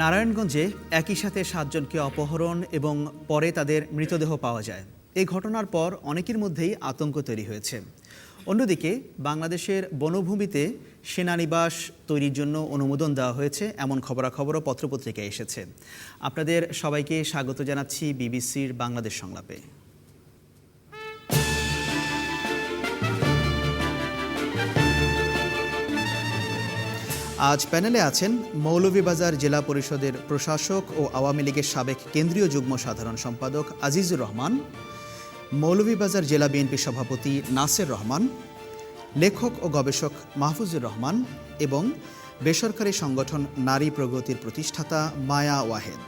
নারায়ণগঞ্জে একই সাথে ৭ জনকে অপহরণ এবং পরে তাদের মৃতদেহ পাওয়া যায়। এই ঘটনার পর অনেকের মধ্যেই আতঙ্ক তৈরি হয়েছে। অন্যদিকে বাংলাদেশের বনভূমিতে সেনানিবাস তৈরির জন্য অনুমোদন দেওয়া হয়েছে এমন খবরাখবরও পত্রপত্রিকায় এসেছে। আপনাদের সবাইকে স্বাগত জানাচ্ছি বিবিসির বাংলাদেশ সংলাপে। আজ প্যানেলে আছেন মৌলভীবাজার জেলা পরিষদের প্রশাসক ও আওয়ামী লীগের সাবেক কেন্দ্রীয় যুগ্ম সাধারণ সম্পাদক আজিজুর রহমান, মৌলভীবাজার জেলা বিএনপি সভাপতি নাসের রহমান, লেখক ও গবেষক মাহফুজুর রহমান এবং বেসরকারি সংগঠন নারী প্রগতির প্রতিষ্ঠাতা মায়া ওয়াহেদ।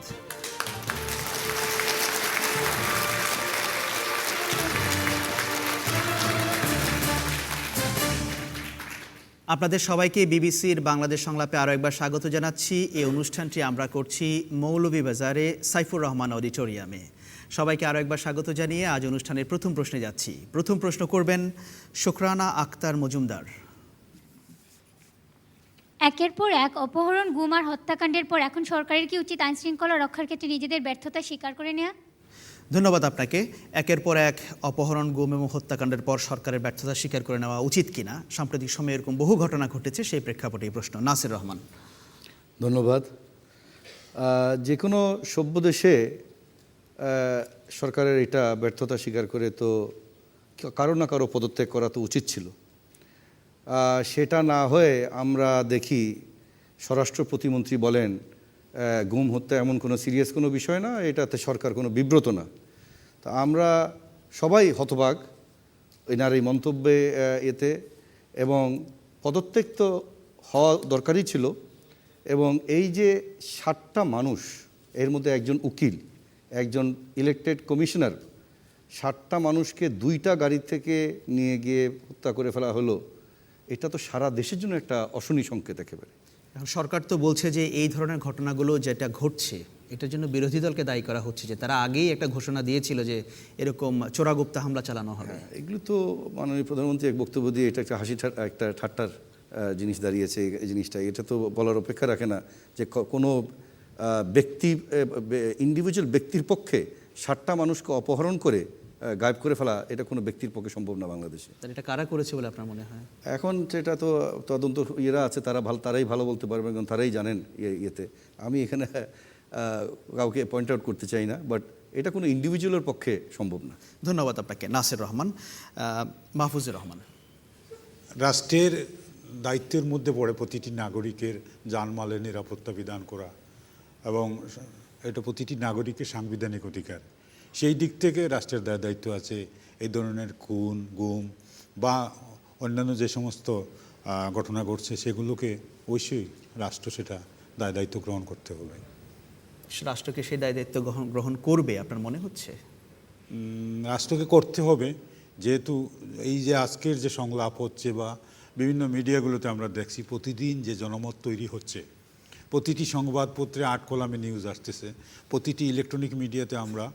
আপনাদের সবাইকে বিবিসির বাংলাদেশ সংলাপে আরও একবার স্বাগত জানাচ্ছি। এই অনুষ্ঠানটি আমরা করছি মৌলভীবাজারে সাইফুর রহমান অডিটোরিয়ামে। সবাইকে আরও একবার স্বাগত জানিয়ে আজ অনুষ্ঠানের প্রথম প্রশ্নে যাচ্ছি। প্রথম প্রশ্ন করবেন শুকরানা আক্তার মজুমদার। একের পর এক অপহরণ, গুম আর হত্যাকাণ্ডের পর এখন সরকারের কি উচিত আইনশৃঙ্খলা রক্ষার ক্ষেত্রে নিজেদের ব্যর্থতা স্বীকার করে নেওয়া? ধন্যবাদ আপনাকে। একের পর এক অপহরণ, গুম এবং হত্যাকাণ্ডের পর সরকারের ব্যর্থতা স্বীকার করে নেওয়া উচিত কিনা, সাম্প্রতিক সময়ে এরকম বহু ঘটনা ঘটেছে, সেই প্রেক্ষাপটে এই প্রশ্ন। নাসির রহমান। ধন্যবাদ। যে কোনো সভ্য দেশে সরকারের এটা ব্যর্থতা স্বীকার করে তো কারো না কারো পদত্যাগ করা তো উচিত ছিল। সেটা না হয়ে আমরা দেখি স্বরাষ্ট্র প্রতিমন্ত্রী বলেন গুম হত্যা এমন কোনো সিরিয়াস কোনো বিষয় না, এটাতে সরকার কোনো বিব্রত না। তা আমরা সবাই হতবাক এনার এই মন্তব্যে এতে, এবং পদত্যাগ তো হওয়া দরকারই ছিল। এবং এই যে 7টা মানুষ, এর মধ্যে একজন উকিল, একজন ইলেকটেড কমিশনার, 7টা মানুষকে 2টা গাড়ি থেকে নিয়ে গিয়ে হত্যা করে ফেলা হলো, এটা তো সারা দেশের জন্য একটা অশনি সংকেত একেবারে। সরকার তো বলছে যে এই ধরনের ঘটনাগুলো যেটা ঘটছে এটার জন্য বিরোধী দলকে দায়ী করা হচ্ছে, যে তারা আগেই একটা ঘোষণা দিয়েছিল যে এরকম চোরাগুপ্তা হামলা চালানো হবে। এগুলো তো মাননীয় প্রধানমন্ত্রী এক বক্তব্য দিয়ে এটা একটা একটা ঠাট্টার জিনিস দাঁড়িয়েছে। এই জিনিসটা এটা তো বলার অপেক্ষা রাখে না যে কোনো ব্যক্তি, ইন্ডিভিজুয়াল ব্যক্তির পক্ষে 7টা মানুষকে অপহরণ করে গায়েব করে ফেলা, এটা কোনো ব্যক্তির পক্ষে সম্ভব না বাংলাদেশে। এটা কারা করেছে বলে আপনার মনে হয়? এখন সেটা তো তদন্ত ইয়েরা আছে, তারাই ভালো বলতে পারবেন, কারণ তারাই জানেন ইয়েতে। আমি এখানে কাউকে পয়েন্ট আউট করতে চাই না, বাট এটা কোনো ইন্ডিভিজুয়ালের পক্ষে সম্ভব না। ধন্যবাদ আপনাকে নাসির রহমান। মাহফুজুর রহমান। রাষ্ট্রের দায়িত্বের মধ্যে পড়ে প্রতিটি নাগরিকের জানমালের নিরাপত্তা বিধান করা, এবং এটা প্রতিটি নাগরিকের সাংবিধানিক অধিকার। সেই দিক থেকে রাষ্ট্রের দায়িত্ব আছে এই ধরনের খুন, গুম বা অন্যান্য যে সমস্ত ঘটনা ঘটছে সেগুলোকে অবশ্যই রাষ্ট্র সেটা দায়িত্ব গ্রহণ করতে হবে। রাষ্ট্রকে সেই দায়িত্ব গ্রহণ করবে আপনার মনে হচ্ছে? রাষ্ট্রকে করতে হবে, যেহেতু এই যে আজকের যে সংলাপ হচ্ছে বা বিভিন্ন মিডিয়াগুলোতে আমরা দেখছি প্রতিদিন যে জনমত তৈরি হচ্ছে, প্রতিটি সংবাদপত্রে 8 কলামে নিউজ আসতেছে, প্রতিটি ইলেকট্রনিক মিডিয়াতে আমরা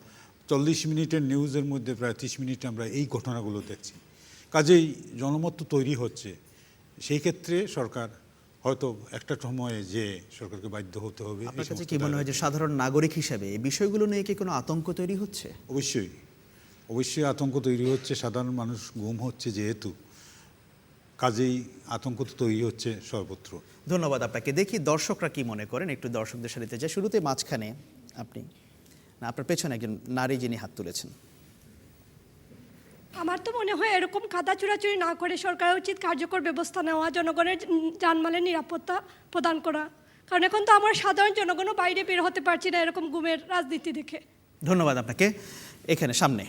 40 মিনিটের নিউজের মধ্যে প্রায় 30 মিনিটে আমরা এই ঘটনাগুলো দেখছি। কাজেই জনমত তো তৈরি হচ্ছে। সেই ক্ষেত্রে সরকার হয়তো একটা সময়ে যে সরকারকে বাধ্য হতে হবে। আপনার কাছে কি মনে হয় যে সাধারণ নাগরিক হিসেবে এই বিষয়গুলো নিয়ে কি কোনো আতঙ্ক তৈরি হচ্ছে? অবশ্যই আতঙ্ক তৈরি হচ্ছে। সাধারণ মানুষ গুম হচ্ছে যেহেতু, কাজেই আতঙ্ক তো তৈরি হচ্ছে সর্বত্র। ধন্যবাদ আপনাকে। দেখি দর্শকরা কি মনে করেন, একটু দর্শকদের সাথে যাই। শুরুতে মাঝখানে আপনি, না আপনার পেছনে একজন নারী যিনি হাত তুলেছেন। আমার তো মনে হয় এরকম কাদা চুরাচুরি না করে সরকারের উচিত কার্যকর ব্যবস্থা নেওয়া, জনগণের জানমালের নিরাপত্তা প্রদান করা। কারণ এখন তো আমরা সাধারণ জনগণও বাইরে বের হতে পারছি না এরকম গুমের রাজনীতি দেখে। ধন্যবাদ আপনাকে। এখানে সামনে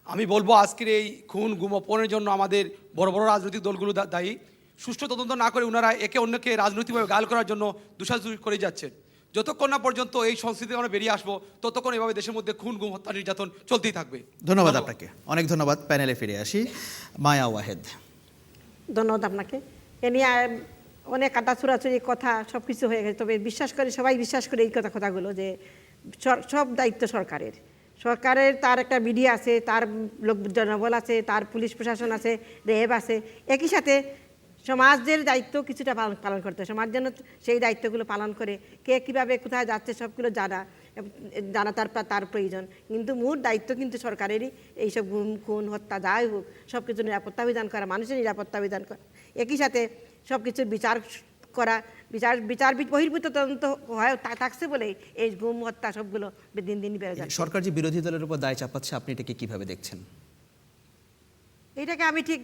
আমি বলবো আজকের এই খুন গুম অপহরণের জন্য আমাদের বড় বড় রাজনৈতিক দলগুলো দায়ী। সুষ্ঠু তদন্ত না করে ওনারা একে অন্যকে রাজনৈতিকভাবে গাল করার জন্য দোষারোপ করে যাচ্ছেন। যতক্ষণ না পর্যন্ত এই সংস্কৃতি আমরা বেরিয়ে আসবো ততক্ষণ এভাবে দেশের মধ্যে খুন গুম হত্যা নির্যাতন চলতেই থাকবে। ধন্যবাদ আপনাকে, অনেক ধন্যবাদ। প্যানেলে ফিরে আসি। মায়া ওয়াহেদ। ধন্যবাদ আপনাকে। এ নিয়ে অনেক কাটা চুরাচুরি কথা সব কিছু হয়ে গেছে, তবে সবাই বিশ্বাস করে এই কথাগুলো যে সব দায়িত্ব সরকারের। তার একটা মিডিয়া আছে, তার জনবল আছে, তার পুলিশ প্রশাসন আছে, র্যাব আছে, একই সাথে সমাজের দায়িত্ব কিছুটা পালন করতে হয়। সমাজ যেন সেই দায়িত্বগুলো পালন করে, কে কীভাবে কোথায় যাচ্ছে সবগুলো জানা তার প্রয়োজন। কিন্তু মূল দায়িত্ব কিন্তু সরকারেরই এইসব গুম খুন হত্যা যাই হোক সব কিছু নিরাপত্তা বিধান করা, মানুষের নিরাপত্তা বিধান করা, একই সাথে সব কিছুর বিচার করা, বিচার বহির্ভূত তদন্ত হয় থাকছে বলেই এই গুম হত্যা সবগুলো দিন দিন বেড়ে যাচ্ছে। সরকার যে বিরোধী দলের উপর দায় চাপাচ্ছে, আপনি এটাকে কিভাবে দেখছেন? এইটাকে আমি ঠিক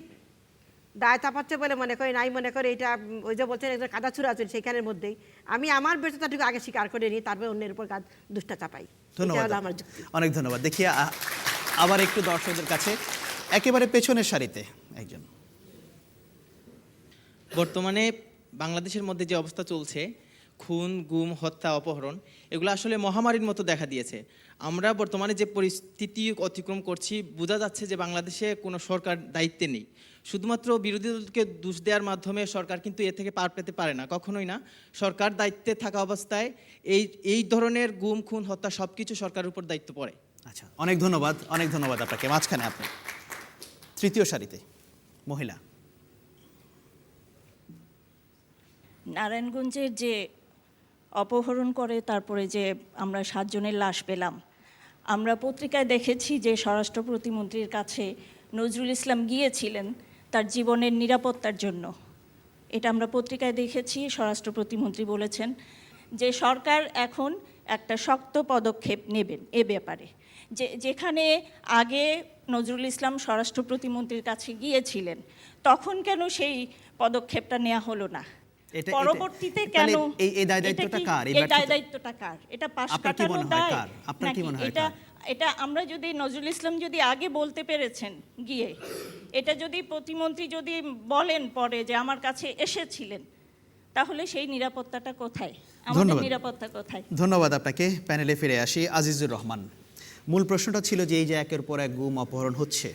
দায় চাপাচ্ছে বলে মনে করি নাই, মনে করি এটা ওই যে বলছেন একটা কাদা ছুড়াছুড়ি সেখানের মধ্যেই আমি আমার ব্যর্থতাটুকু আগে স্বীকার করে নিই, তারপর অন্যের উপর দুষ্টা চাপাই। ধন্যবাদ, এটা হলো আমার যুক্তি। অনেক ধন্যবাদ। দেখি আবার একটু দর্শকদের কাছে, একেবারে পেছনের সারিতে একজন। বর্তমানে বাংলাদেশের মধ্যে যে অবস্থা চলছে, খুন গুম হত্যা অপহরণ, এগুলো আসলে মহামারীর মতো দেখা দিয়েছে। আমরা বর্তমানে যে পরিস্থিতি অতিক্রম করছি, বোঝা যাচ্ছে যে বাংলাদেশে কোনো সরকার দায়িত্বে নেই। শুধুমাত্র বিরোধী দলকে দোষ দেওয়ার মাধ্যমে সরকার কিন্তু এ থেকে পার পেতে পারে না, কখনোই না। সরকার দায়িত্বে থাকা অবস্থায় এই ধরনের গুম খুন হত্যা সব কিছু সরকারের উপর দায়িত্ব পড়ে। আচ্ছা, অনেক ধন্যবাদ, অনেক ধন্যবাদ আপনাকে। মাঝখানে আপনি তৃতীয় সারিতে মহিলা। নারায়ণগঞ্জের যে অপহরণ করে তারপরে যে আমরা 7 জনের লাশ পেলাম, আমরা পত্রিকায় দেখেছি যে স্বরাষ্ট্র প্রতিমন্ত্রীর কাছে নজরুল ইসলাম গিয়েছিলেন তার জীবনের নিরাপত্তার জন্য। এটা আমরা পত্রিকায় দেখেছি। স্বরাষ্ট্র প্রতিমন্ত্রী বলেছেন যে সরকার এখন একটা শক্ত পদক্ষেপ নেবেন এ ব্যাপারে। যেখানে আগে নজরুল ইসলাম স্বরাষ্ট্র প্রতিমন্ত্রীর কাছে গিয়েছিলেন, তখন কেন সেই পদক্ষেপটা নেওয়া হলো না? পরবর্তীতে কেন এই দায়িত্বটা কার? এই দায়িত্বটা কার? এটা পাশ কাটানো দায় নাকি এটা আমরা যদি নজরুল ইসলাম যদি আগে বলতে পেরেছেন গিয়ে, এটা যদি প্রতিমন্ত্রী যদি বলেন পরে যে আমার কাছে এসেছিলেন, তাহলে সেই নিরাপত্তাটা কোথায়? আমাদের নিরাপত্তা কোথায়? ধন্যবাদ আপনাকে। প্যানেলে ফিরে আসি। আজিজুর রহমান, মূল প্রশ্নটা ছিল যে এই যে একের পর এক গুম অপহরণ হচ্ছে,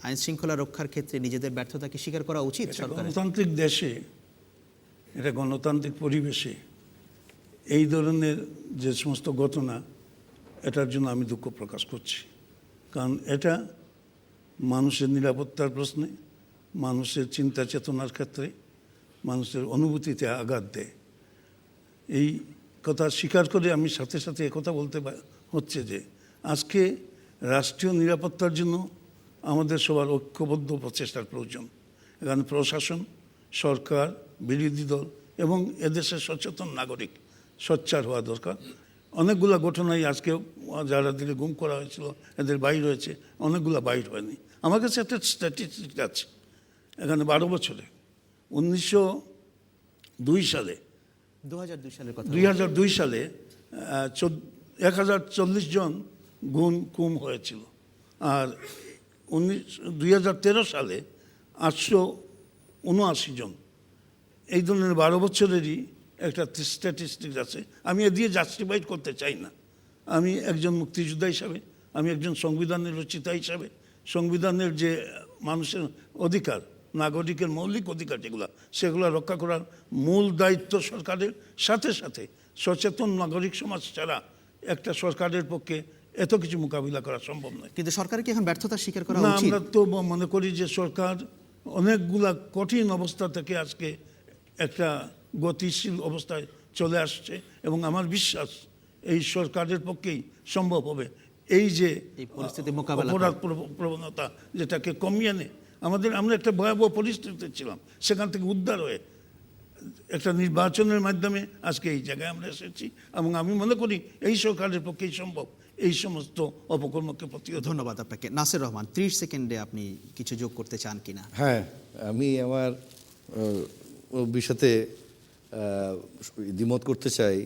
আইন শৃঙ্খলা রক্ষার ক্ষেত্রে নিজেদের ব্যর্থতাকে স্বীকার করা উচিত সরকারের? গণতান্ত্রিক দেশে, এটা গণতান্ত্রিক পরিবেশে এই ধরনের যে সমস্ত ঘটনা, এটার জন্য আমি দুঃখ প্রকাশ করছি। কারণ এটা মানুষের নিরাপত্তার প্রশ্নে, মানুষের চিন্তা চেতনার ক্ষেত্রে, মানুষের অনুভূতিতে আঘাত দেয়। এই কথা স্বীকার করে আমি সাথে সাথে একথা বলতে হচ্ছে যে আজকে রাষ্ট্রীয় নিরাপত্তার জন্য আমাদের সবার ঐক্যবদ্ধ প্রচেষ্টার প্রয়োজন। এখানে প্রশাসন, সরকার, বিরোধী দল এবং এদেশের সচেতন নাগরিক সোচ্চার হওয়া দরকার। অনেকগুলো ঘটনাই আজকে যারা দিকে গুম করা হয়েছিল এদের বাইর হয়েছে, অনেকগুলো বাইর হয়নি। আমার কাছে একটা স্ট্যাটিস্টিক আছে, এখানে 12 বছরে 1902 সালে 2002 সালে 1040 জন গুম হয়েছিল, আর 2013 সালে 879 জন। এই ধরনের 12 বছরেরই একটা স্ট্যাটিস্টিক্স আছে। আমি এ দিয়ে জাস্টিফাইড করতে চাই না। আমি একজন মুক্তিযোদ্ধা হিসাবে, আমি একজন সংবিধানের রচিতা হিসাবে, সংবিধানের যে মানুষের অধিকার, নাগরিকের মৌলিক অধিকার যেগুলো, সেগুলো রক্ষা করার মূল দায়িত্ব সরকারের। সাথে সাথে সচেতন নাগরিক সমাজ ছাড়া একটা সরকারের পক্ষে এত কিছু মোকাবিলা করা সম্ভব নয়। কিন্তু সরকারের কি এখন ব্যর্থতা স্বীকার করা না, উচিত? আমরা তো মনে করি যে সরকার অনেকগুলা কঠিন অবস্থা থেকে আজকে একটা গতিশীল অবস্থায় চলে আসছে, এবং আমার বিশ্বাস এই সরকারের পক্ষেই সম্ভব হবে এই যে পরিস্থিতি মোকাবেলা অপরাধ প্রবণতা যেটাকে কমিয়ে আনে। আমরা একটা ভয়াবহ পরিস্থিতিতে ছিলাম, সেখান থেকে উদ্ধার হয়ে একটা নির্বাচনের মাধ্যমে আজকে এই জায়গায় আমরা এসেছি, এবং আমি মনে করি এই সরকারের পক্ষেই সম্ভব এই সমস্ত অপকর্মকে প্রতিরোধ। ধন্যবাদ আপনাকে। নাসির রহমান, 30 সেকেন্ডে আপনি কিছু যোগ করতে চান কিনা? হ্যাঁ, আমি আমার বিষয়তে দ্বিমত করতে চাই।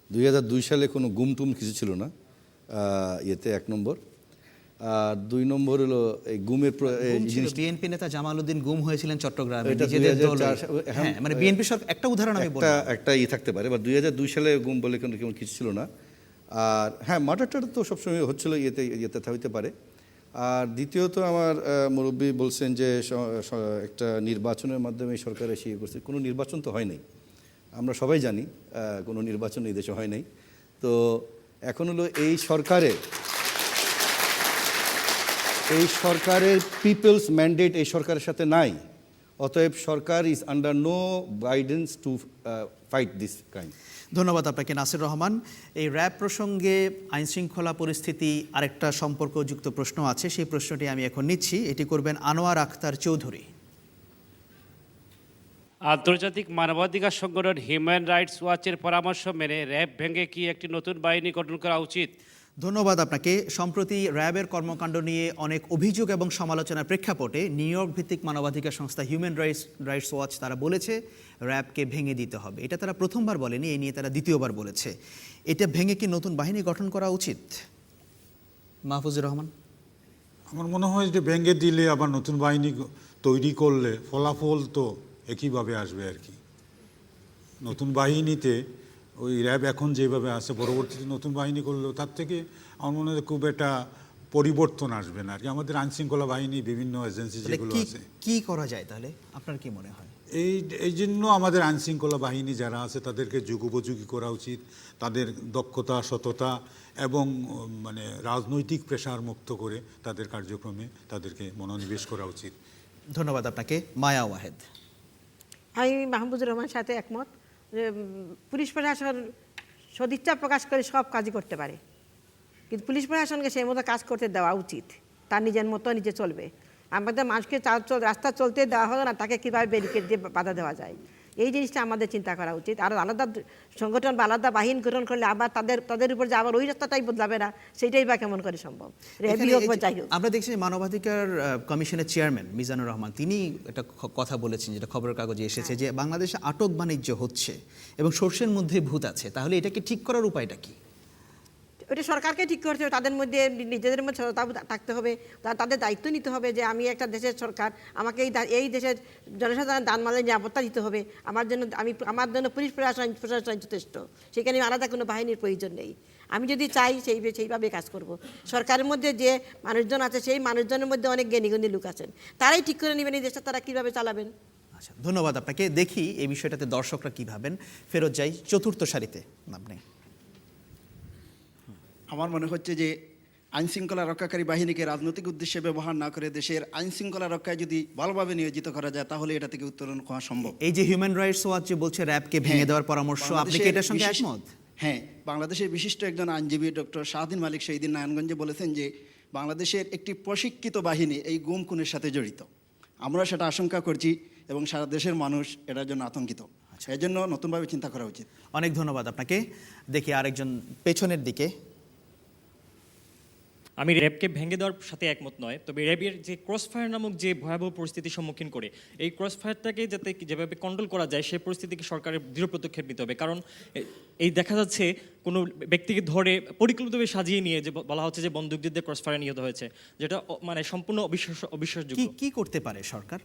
2002 সালে কোনো গুমটুম কিছু ছিল না ইয়েতে, 1 নম্বর। আর 2 নম্বর হলো এই গুমের বিএনপি নেতা জামাল উদ্দিন গুম হয়েছিলেন চট্টগ্রামে নিজেদের দল। হ্যাঁ, মানে বিএনপি সরকার একটা উদাহরণ আমি বলবো, একটা থাকতে পারে, বা 2002 সালে গুম বলে কোনো কিছু ছিল না। আর হ্যাঁ, মার্ডারটা তো সবসময় হচ্ছিল, ইয়েতে হইতে পারে। আর দ্বিতীয়ত আমার মুরব্বী বলছেন যে একটা নির্বাচনের মাধ্যমে সরকার এসে করছে। কোনো নির্বাচন তো হয় নাই, আমরা সবাই জানি কোনো নির্বাচন এই দেশে হয় নাই। তো এখন হলো এই সরকারের পিপলস ম্যান্ডেট এই সরকারের সাথে নাই। অতএব সরকার is under no guidance to fight this crime. ধন্যবাদ আপনাকে নাসির রহমান। এই র্যাব প্রসঙ্গে আইনশৃঙ্খলা পরিস্থিতি আরেকটা সম্পর্কযুক্ত প্রশ্ন আছে, সেই প্রশ্নটি আমি এখন নিচ্ছি, এটি করবেন আনোয়ার আখতার চৌধুরী। আন্তর্জাতিক মানবাধিকার সংগঠন হিউম্যান রাইটস ওয়াচের পরামর্শ মেনে র্যাব ভেঙে কি একটি নতুন বাহিনী গঠন করা উচিত? ধন্যবাদ আপনাকে। সম্প্রতি র্যাবের কর্মকাণ্ড নিয়ে অনেক অভিযোগ এবং সমালোচনার প্রেক্ষাপটে নিউ ইয়র্ক ভিত্তিক মানবাধিকার সংস্থা হিউম্যান রাইটস ওয়াচ তারা বলেছে র্যাবকে ভেঙে দিতে হবে। এটা তারা প্রথমবার বলেনি, এই নিয়ে তারা দ্বিতীয়বার বলেছে। এটা ভেঙে কি নতুন বাহিনী গঠন করা উচিত? মাহফুজুর রহমান। আমার মনে হয় যে ভেঙে দিলে আবার নতুন বাহিনী তৈরি করলে ফলাফল তো একইভাবে আসবে আর কি। নতুন বাহিনীতে ওই র্যাব এখন যেভাবে আছে, পরবর্তীতে নতুন বাহিনী করলেও তার থেকে আমার মনে হয় খুব একটা পরিবর্তন আসবে না আর কি। আমাদের আইনশৃঙ্খলা বাহিনী বিভিন্ন এজেন্সি যেগুলো আছে, কি করা যায় তাহলে আপনার কি মনে হয়? এই জন্য আমাদের আইনশৃঙ্খলা বাহিনী যারা আছে তাদেরকে যুগোপযোগী করা উচিত, তাদের দক্ষতা, সততা এবং মানে রাজনৈতিক প্রেশার মুক্ত করে তাদের কার্যক্রমে তাদেরকে মনোনিবেশ করা উচিত। ধন্যবাদ আপনাকে। মায়া ওয়াহেদ। আমি মাহমুদুর রহমানের সাথে একমত যে পুলিশ প্রশাসন সদিচ্ছা প্রকাশ করে সব কাজই করতে পারে, কিন্তু পুলিশ প্রশাসনকে সেই মতো কাজ করতে দেওয়া উচিত। তার নিজের মতো নিজে চলবে। আমাদের মানুষকে রাস্তা চলতে দেওয়া হবে না, তাকে কীভাবে ব্যারিকেড দিয়ে বাধা দেওয়া যায়, এই জিনিসটা আমাদের চিন্তা করা উচিত। আর আলাদা সংগঠন বা আলাদা বাহিনী গঠন করলে আবার তাদের উপর যে আবার ওই রাস্তাটাই বদলাবে না, সেটাই বা কেমন করে সম্ভব? র্যাবই হোক বা যাই হোক। আমরা দেখছি মানবাধিকার কমিশনের চেয়ারম্যান মিজানুর রহমান তিনি একটা কথা বলেছেন, যেটা খবরের কাগজে এসেছে, যে বাংলাদেশে আটক বাণিজ্য হচ্ছে এবং সর্ষের মধ্যে ভূত আছে। তাহলে এটাকে ঠিক করার উপায়টা কি? ওটা সরকারকে ঠিক করতে হবে, তাদের মধ্যে নিজেদের মধ্যে সততা থাকতে হবে, তাদের দায়িত্ব নিতে হবে যে আমি একটা দেশের সরকার, আমাকে এই দেশের জনসাধারণ দানমালের নিরাপত্তা দিতে হবে। আমার জন্য পুলিশ প্রশাসন যথেষ্ট, সেখানে আলাদা কোনো বাহিনীর প্রয়োজন নেই। আমি যদি চাই সেইভাবে কাজ করব। সরকারের মধ্যে যে মানুষজন আছে সেই মানুষজনের মধ্যে অনেক জ্ঞানীগুণী লোক আছেন, তারাই ঠিক করে নেবেন এই দেশটা তারা কীভাবে চালাবেন। আচ্ছা, ধন্যবাদ আপনাকে। দেখি এই বিষয়টাতে দর্শকরা কি ভাবেন। ফেরত যাই চতুর্থ সারিতে। আপনি। আমার মনে হচ্ছে যে আইনশৃঙ্খলা রক্ষাকারী বাহিনীকে রাজনৈতিক উদ্দেশ্যে ব্যবহার না করে দেশের আইনশৃঙ্খলা রক্ষায় যদি ভালোভাবে নিয়োজিত করা যায় তাহলে এটা থেকে উত্তরণ হওয়া সম্ভব। এই যে হিউম্যান রাইটস ওয়াচ যে বলছে র্যাবকে ভেঙে দেওয়ার পরামর্শ, আপনি কি এটার সঙ্গে একমত? হ্যাঁ, বাংলাদেশের বিশিষ্ট একজন আইনজীবী ডক্টর শাহদিন মালিক সেই দিন নারায়ণগঞ্জে বলেছেন যে বাংলাদেশের একটি প্রশিক্ষিত বাহিনী এই গুম খুনের সাথে জড়িত। আমরা সেটা আশঙ্কা করছি এবং সারা দেশের মানুষ এটার জন্য আতঙ্কিত। এই জন্য নতুনভাবে চিন্তা করা উচিত। অনেক ধন্যবাদ আপনাকে। দেখি আরেকজন পেছনের দিকে। আমি র্যাবকে ভেঙে দেওয়ার সাথে একমত নয়, তবে র্যাবের যে ক্রসফায়ার নামক যে ভয়াবহ পরিস্থিতির সম্মুখীন করে এই ক্রসফায়ারটাকে যাতে যেভাবে কন্ট্রোল করা যায় সেই পরিস্থিতিকে সরকারের দৃঢ় পদক্ষেপ নিতে হবে। কারণ এই দেখা যাচ্ছে কোনো ব্যক্তিকে ধরে পরিকল্পিতভাবে সাজিয়ে নিয়ে যে বলা হচ্ছে যে বন্দুকযুদ্ধে ক্রসফায়ার নিহত হয়েছে, যেটা মানে সম্পূর্ণ অবিশ্বাসযোগ্য। কি করতে পারে সরকার?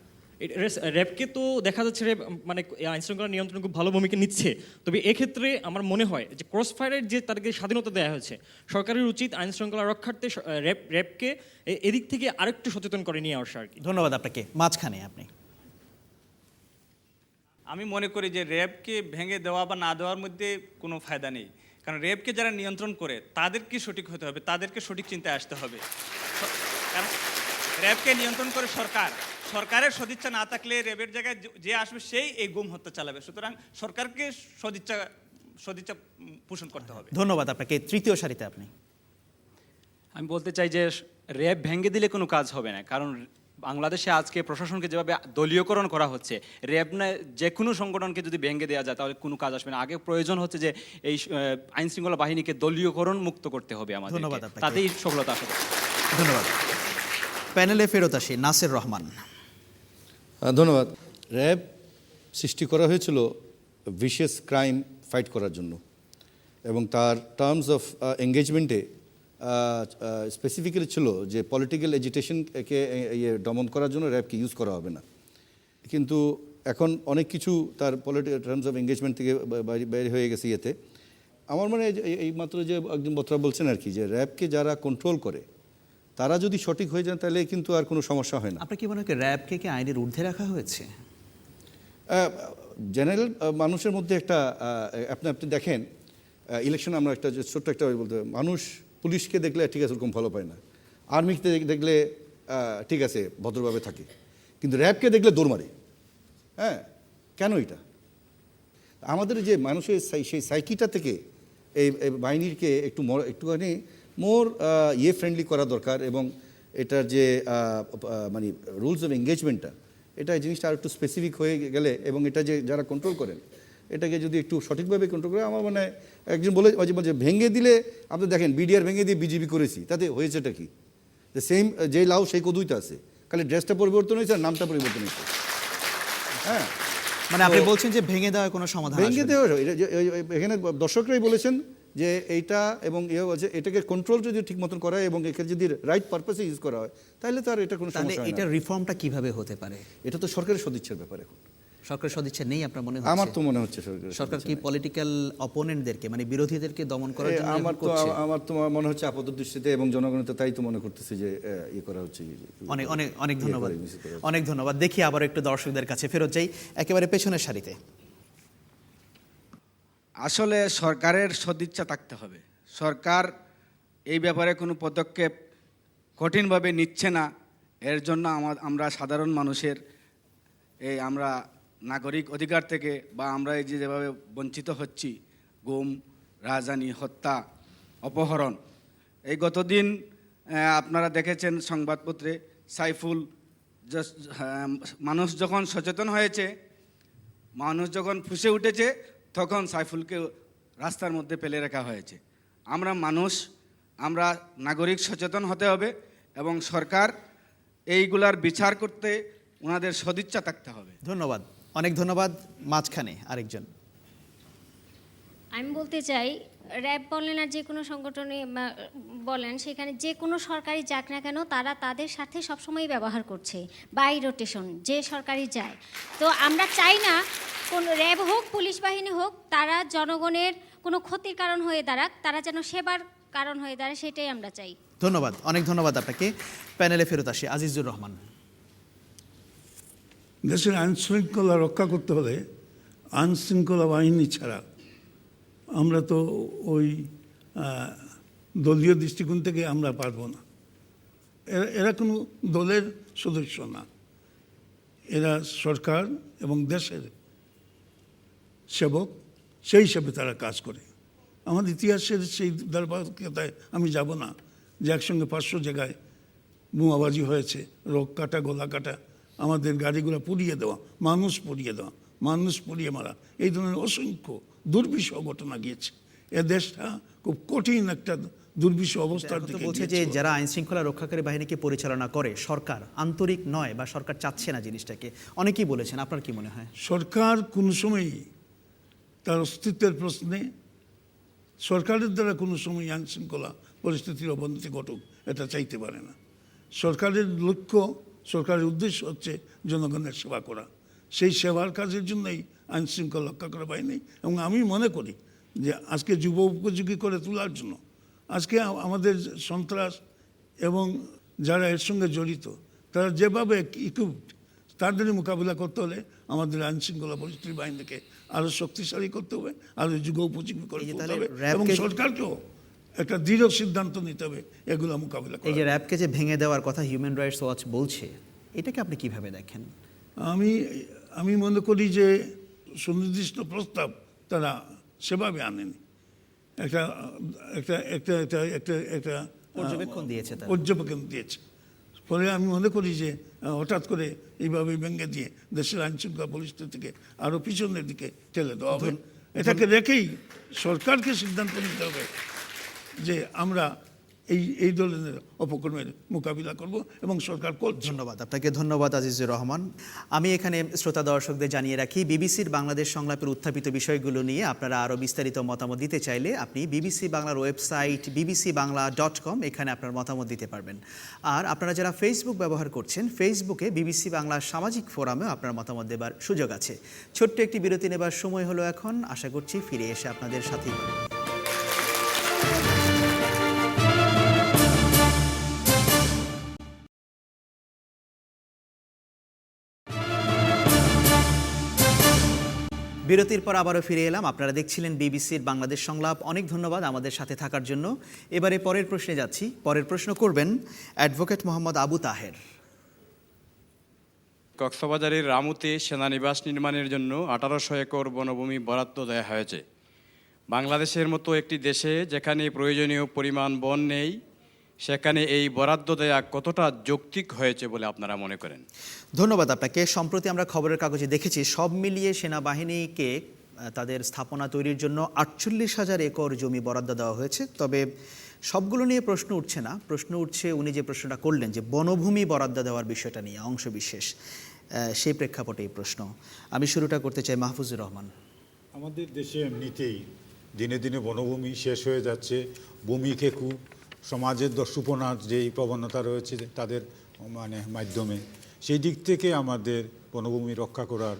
র্যাবকে তো দেখা যাচ্ছে মানে আইনশৃঙ্খলা নিয়ন্ত্রণ খুব ভালো ভূমিকা নিচ্ছে, তবে এক্ষেত্রে আমার মনে হয় যে ক্রসফায়ারের যে তাদেরকে স্বাধীনতা দেওয়া হয়েছে, সরকারের উচিত আইনশৃঙ্খলা রক্ষার্থে র্যাবকে এদিক থেকে আরেকটু সচেতন করে নিয়ে আসা আর কি। ধন্যবাদ আপনাকে। মাঝখানে আপনি। আমি মনে করি যে র্যাবকে ভেঙে দেওয়া বা না দেওয়ার মধ্যে কোনো ফায়দা নেই, কারণ র্যাবকে যারা নিয়ন্ত্রণ করে তাদেরকে সঠিক হতে হবে, তাদেরকে সঠিক চিন্তায় আসতে হবে। কারণ র্যাবকে নিয়ন্ত্রণ করে সরকারের সদিচ্ছা না থাকলে র্যাবের জায়গায় যে আসবে সেই এই গুম হত্যা চালাবে। সুতরাং সরকারকে সদিচ্ছা পোষণ করতে হবে। ধন্যবাদ আপনাকে। তৃতীয় সারিতে আপনি। আমি বলতে চাই যে র্যাব ভেঙে দিলে কোনো কাজ হবে না, কারণ বাংলাদেশে আজকে প্রশাসনকে যেভাবে দলীয়করণ করা হচ্ছে, র্যাব না যে কোনো সংগঠনকে যদি ভেঙে দেওয়া যায় তাহলে কোনো কাজ আসবে না। আগে প্রয়োজন হচ্ছে যে এই আইনশৃঙ্খলা বাহিনীকে দলীয়করণ মুক্ত করতে হবে আমাদের, তাতেই সফলতা আসবে। ধন্যবাদ। প্যানেলে ফেরত আসি। নাসির রহমান। ধন্যবাদ। র্যাব সৃষ্টি করা হয়েছিল ভিশিয়াস ক্রাইম ফাইট করার জন্য, এবং তার টার্মস অফ এঙ্গেজমেন্টে স্পেসিফিক্যালি ছিল যে পলিটিক্যাল এজিটেশনকে দমন করার জন্য র্যাবকে ইউজ করা হবে না। কিন্তু এখন অনেক কিছু তার টার্মস অফ এঙ্গেজমেন্ট থেকে বাইরে হয়ে গেছে ইয়েতে। আমার মনে হয় এই মাত্র যে একজন বক্তা বলছেন আর কি, যে র্যাবকে যারা কন্ট্রোল করে তারা যদি সঠিক হয়ে যান তাহলে কিন্তু আর কোনো সমস্যা হয় না। আপনার কি মনে হয় র্যাবকে কি আইনের ঊর্ধ্বে রাখা হয়েছে? জেনারেল মানুষের মধ্যে একটা আপনি দেখেন ইলেকশন আমরা একটা ছোট্ট একটা বলতে, মানুষ পুলিশকে দেখলে ঠিক আছে ওরকম ভালো পায় না, আর্মিকে দেখলে ঠিক আছে ভদ্রভাবে থাকে, কিন্তু র্যাবকে দেখলে দৌড় মারে। হ্যাঁ, কেন এটা? আমাদের যে মানুষের সেই সাইকিটা থেকে এই বাহিনীকে একটুখানি মোর ফ্রেন্ডলি করা দরকার, এবং এটার যে মানে রুলস অফ এঙ্গেজমেন্টটা, এটা এই জিনিসটা আর একটু স্পেসিফিক হয়ে গেলে, এবং এটা যে যারা কন্ট্রোল করেন এটাকে যদি একটু সঠিকভাবে কন্ট্রোল করে, আমার মানে একজন বলে মাঝে ভেঙে দিলে, আপনি দেখেন বিডিআর ভেঙে দিয়ে বিজেপি করেছি, তাতে হয়েছেটা কি? সেম যে লাউ সেই কদুইতে আছে, খালি ড্রেসটা পরিবর্তন হয়েছে আর নামটা পরিবর্তন হয়েছে। হ্যাঁ, মানে আপনি বলছেন যে ভেঙে দেওয়ার কোনো সমাধান ভেঙে দেওয়া, এখানে দর্শকরাই বলেছেন যে এইটা, এবং আছে এটাকে কন্ট্রোল যদি ঠিক মতন করা হয় এবং একে যদি রাইট পারপাসে ইউজ করা হয়, তাহলে তো আর এটা কোনো সমস্যা হয় না। এটা রিফর্মটা কিভাবে হতে পারে? এটা তো সরকারের সদিচ্ছার ব্যাপার। এখন সরকারের সদিচ্ছা নেই আপনার মনে হচ্ছে? আমার তো মনে হচ্ছে সরকার কি পলিটিক্যাল অপোনেন্টদেরকে, মানে বিরোধীদেরকে দমন করার জন্য আমার তো মনে হচ্ছে আপাত দৃষ্টিতে, এবং জনগণ তো তাই তো মনে করতেছে যে ইয়ে করা হচ্ছে। অনেক অনেক অনেক ধন্যবাদ, অনেক ধন্যবাদ। দেখি আবার একটু দর্শকদের কাছে ফেরত যাই, একেবারে পেছনের সারিতে। আসলে সরকারের সদিচ্ছা থাকতে হবে। সরকার এই ব্যাপারে কোনো পদক্ষেপ কঠিনভাবে নিচ্ছে না, এর জন্য আমরা সাধারণ মানুষের আমরা নাগরিক অধিকার থেকে, বা আমরা এই যেভাবে বঞ্চিত হচ্ছি, গুম, রাজধানী, হত্যা, অপহরণ, এই গতদিন আপনারা দেখেছেন সংবাদপত্রে সাইফুল, মানুষ যখন সচেতন হয়েছে, মানুষ যখন ফুঁসে উঠেছে, তখন সাইফুলকে রাস্তার মধ্যে ফেলে রাখা হয়েছে। আমরা মানুষ, আমরা নাগরিক সচেতন হতে হবে, এবং সরকার এইগুলার বিচার করতে ওনাদের সদিচ্ছা থাকতে হবে। ধন্যবাদ, অনেক ধন্যবাদ। মাঝখানে আরেকজন। আমি বলতে চাই, র্যাব বলেন আর যে কোনো সংগঠনে বলেন, সেখানে যে কোনো সরকারি যাক না কেন, তারা তাদের সাথে সবসময় ব্যবহার করছে বাই রোটেশন, যে সরকারি যায়। তো আমরা চাই না কোন র্যাব হোক, পুলিশ বাহিনী হোক, তারা জনগণের কোনো ক্ষতির কারণ হয়ে দাঁড়াক, তারা যেন সেবার কারণ হয়ে দাঁড়ায়, সেটাই আমরা চাই। ধন্যবাদ, অনেক ধন্যবাদ আপনাকে। প্যানেলে ফেরত আসি, আজিজুর রহমান। দেশের আইনশৃঙ্খলা রক্ষা করতে হলে আইনশৃঙ্খলা বাহিনী ছাড়া আমরা তো ওই দলীয় দৃষ্টিকোণ থেকে আমরা পারবো না। এরা কোনো দলের সদস্য না, এরা সরকার এবং দেশের সেবক, সেই হিসাবে তারা কাজ করে। আমাদের ইতিহাসের সেই ধারাবাহিকতায় আমি যাব না যে একসঙ্গে 500 জায়গায় বোমাবাজি হয়েছে, রোগ কাটা, গলা কাটা, আমাদের গাড়িগুলো পুড়িয়ে দেওয়া, মানুষ পুড়িয়ে দেওয়া, মানুষ পুড়িয়ে মারা, এই ধরনের অসংখ্য দুর্বিষহ ঘটনা গিয়েছে। এ দেশটা খুব কঠিন একটা দুর্বিষহ অবস্থার দিকে বলছে যে যারা আইন শৃঙ্খলা রক্ষাকারী বাহিনীকে পরিচালনা করে, সরকার আন্তরিক নয় বা সরকার চাচ্ছে না জিনিসটাকে, অনেকেই বলেছেন। আপনার কি মনে হয়? সরকার কোনো সময়ই তার অস্তিত্বের প্রশ্নে, সরকারের দ্বারা কোনো সময় আইন শৃঙ্খলা পরিস্থিতির অবনতি ঘটুক এটা চাইতে পারে না। সরকারের লক্ষ্য, সরকারের উদ্দেশ্য হচ্ছে জনগণের সেবা করা। সেই সেবার কাজের জন্যই আইন শৃঙ্খলা রক্ষাকারী বাহিনী। এবং আমি মনে করি যে আজকে যুব উপযোগী করে তোলার জন্য, আজকে আমাদের সন্ত্রাস এবং যারা এর সঙ্গে জড়িত, তারা যেভাবে ইকুইপড, তাদেরই মোকাবিলা করতে হলে আমাদের আইন শৃঙ্খলা পরিস্থিতি বাহিনীকে আরও শক্তিশালী করতে হবে, আরও যুগ উপযোগী করে তুলতে হবে, এবং সরকারকেও একটা দৃঢ় সিদ্ধান্ত নিতে হবে এগুলো মোকাবিলা করা। এই যে র্যাবকে যে ভেঙে দেওয়ার কথা হিউম্যান রাইটস ওয়াচ বলছে, এটাকে আপনি কিভাবে দেখেন? আমি মনে করি যে সুনির্দিষ্ট প্রস্তাব তারা সেভাবে আনেনি। একটা একটা একটা একটা একটা একটা পর্যবেক্ষণ দিয়েছে, ফলে আমি মনে করি যে হঠাৎ করে এইভাবে ভেঙে দিয়ে দেশের আইনশৃঙ্খলা পরিস্থিতিকে আরও পিছনের দিকে ঠেলে দেওয়া হবে। এটাকে রেখেই সরকারকে সিদ্ধান্ত নিতে হবে যে আমরা এই ধরনের অপকর্মের মোকাবিলা করব, এবং সরকার করছে। ধন্যবাদ আপনাকে। ধন্যবাদ আজিজুর রহমান। আমি এখানে শ্রোতা দর্শকদের জানিয়ে রাখি, বিবিসির বাংলাদেশ সংলাপের উত্থাপিত বিষয়গুলো নিয়ে আপনারা আরও বিস্তারিত মতামত দিতে চাইলে আপনি বিবিসি বাংলার ওয়েবসাইট bbcbangla.com, এখানে আপনার মতামত দিতে পারবেন। আর আপনারা যারা ফেসবুক ব্যবহার করছেন, ফেসবুকে বিবিসি বাংলা সামাজিক ফোরামেও আপনার মতামত দেবার সুযোগ আছে। ছোট্ট একটি বিরতি নেবার সময় হলো এখন। আশা করছি ফিরে এসে আপনাদের সাথেই। বিরতির পর আবারও ফিরে এলাম। আপনারা দেখছিলেন বিবিসির বাংলাদেশ সংলাপ। অনেক ধন্যবাদ আমাদের সাথে থাকার জন্য। এবারে পরের প্রশ্নে যাচ্ছি। পরের প্রশ্ন করবেন অ্যাডভোকেট মোহাম্মদ আবু তাহের। কক্সবাজারের রামুতে সেনানিবাস নির্মাণের জন্য 1800 একর বনভূমি বরাদ্দ দেওয়া হয়েছে। বাংলাদেশের মতো একটি দেশে যেখানে প্রয়োজনীয় পরিমাণ বন নেই, সেখানে এই বরাদ্দ দেয়া কতটা যৌক্তিক হয়েছে বলে আপনারা মনে করেন? ধন্যবাদ আপনাকে। সম্প্রতি আমরা খবরের কাগজে দেখেছি সব মিলিয়ে সেনাবাহিনীকে তাদের স্থাপনা তৈরির জন্য 48,000 একর জমি বরাদ্দ দেওয়া হয়েছে। তবে সবগুলো নিয়ে প্রশ্ন উঠছে না, প্রশ্ন উঠছে উনি যে প্রশ্নটা করলেন যে বনভূমি বরাদ্দ দেওয়ার বিষয়টা নিয়ে অংশবিশেষ, সেই প্রেক্ষাপটে এই প্রশ্ন। আমি শুরুটা করতে চাই মাহফুজুর রহমান। আমাদের দেশে এমনিতেই দিনে দিনে বনভূমি শেষ হয়ে যাচ্ছে। ভূমি খেকু সমাজের দস্যুপনার যেই প্রবণতা রয়েছে তাদের মাধ্যমে, সেই দিক থেকে আমাদের বনভূমি রক্ষা করার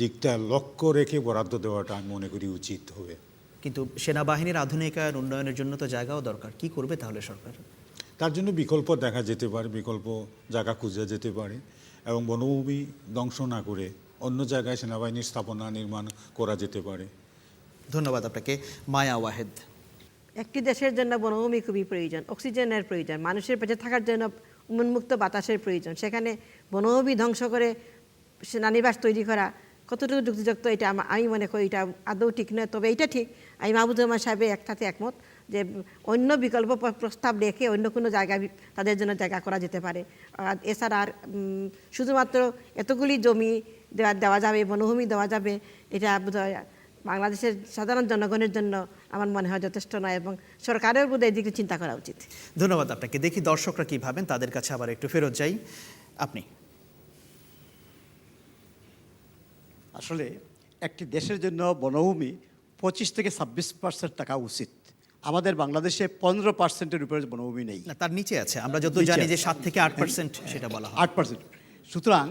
দিকটা লক্ষ্য রেখে বরাদ্দ দেওয়াটা আমি মনে করি উচিত হবে। কিন্তু সেনাবাহিনীর আধুনিকায়ন উন্নয়নের জন্য তো জায়গাও দরকার, কি করবে তাহলে সরকার? তার জন্য বিকল্প দেখা যেতে পারে, বিকল্প জায়গা খুঁজে যেতে পারে এবং বনভূমি ধ্বংস না করে অন্য জায়গায় সেনাবাহিনীর স্থাপনা নির্মাণ করা যেতে পারে। ধন্যবাদ আপনাকে। মায়া ওয়াহেদ। একটি দেশের জন্য বনভূমি খুবই প্রয়োজন, অক্সিজেনের প্রয়োজন, মানুষের বেঁচে থাকার জন্য উন্মুক্ত বাতাসের প্রয়োজন। সেখানে বনভূমি ধ্বংস করে সেনানিবাস তৈরি করা কতটুকু যুক্তিযুক্ত, এটা আমি মনে করি এটা আদৌ ঠিক নয়। তবে এইটা ঠিক, আমি মাহবুবুর রহমান সাহেবের একটাতে একমত যে অন্য বিকল্প প্রস্তাব রেখে অন্য কোনো জায়গা তাদের জন্য জায়গা করা যেতে পারে। আর এছাড়া আর শুধুমাত্র এতগুলি জমি দেওয়া যাবে, বনভূমি দেওয়া যাবে, এটা বোধহয় বাংলাদেশের সাধারণ জনগণের জন্য আমার মনে হয় যথেষ্ট নয় এবং সরকারের বোধহয় এই দিকে চিন্তা করা উচিত। ধন্যবাদ আপনাকে। দেখি দর্শকরা কি ভাবেন, তাদের কাছে আবার একটু ফেরত যাই। আপনি আসলে একটি দেশের জন্য বনভূমি 25 থেকে 26% টাকা উচিত। আমাদের বাংলাদেশে 15%-এর উপরে বনভূমি নেই, তার নিচে আছে। আমরা যত জানি যে 7 থেকে 8% সেটা বলা হয়। 8%। সুতরাং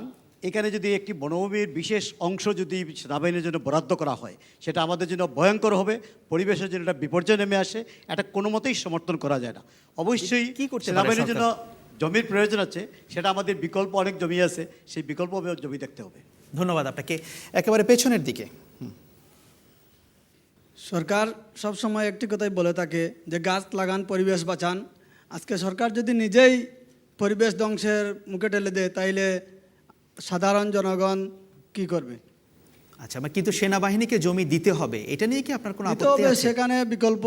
এখানে যদি একটি বনভূমির বিশেষ অংশ যদি সেনাবাহিনীর জন্য বরাদ্দ করা হয়, সেটা আমাদের জন্য ভয়ঙ্কর হবে, পরিবেশের জন্য একটা বিপর্যয় নেমে আসে, এটা কোনো মতেই সমর্থন করা যায় না। অবশ্যই সেনাবাহিনীর জন্য জমির প্রয়োজন আছে, সেটা আমাদের বিকল্প অনেক জমি আছে, সেই বিকল্প জমি দেখতে হবে। ধন্যবাদ আপনাকে। একেবারে পেছনের দিকে। সরকার সব সময় একটি কথাই বলে থাকে যে গাছ লাগান, পরিবেশ বাঁচান। আজকে সরকার যদি নিজেই পরিবেশ ধ্বংসের মুখে ঠেলে দেয়, তাইলে সাধারণ জনগণ কি করবে? আচ্ছা, কিন্তু সেনাবাহিনীকে জমি দিতে হবে, এটা নিয়ে কি আপনার কোনো আপত্তি আছে? সেখানে বিকল্প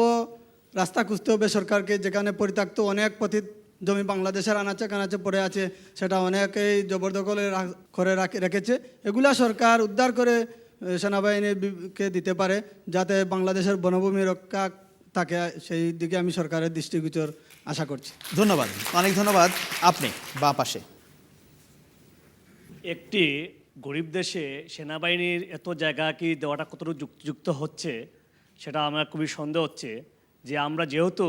রাস্তা খুঁজতে হবে সরকারকে। যেখানে পরিত্যক্ত অনেক পতিত জমি বাংলাদেশের আনাচে কানাচে পড়ে আছে, সেটা অনেকেই জবরদখলে করে রেখেছে। এগুলা সরকার উদ্ধার করে সেনাবাহিনীকে দিতে পারে, যাতে বাংলাদেশের বনভূমি রক্ষা থাকে। সেই দিকে আমি সরকারের দৃষ্টিগোচর আশা করছি। ধন্যবাদ, অনেক ধন্যবাদ। আপনি বাঁ পাশে। একটি গরিব দেশে সেনাবাহিনীর এত জায়গা কি দেওয়াটা কতটুকু যুক্তিযুক্ত হচ্ছে, সেটা আমার খুবই সন্দেহ হচ্ছে। যে আমরা যেহেতু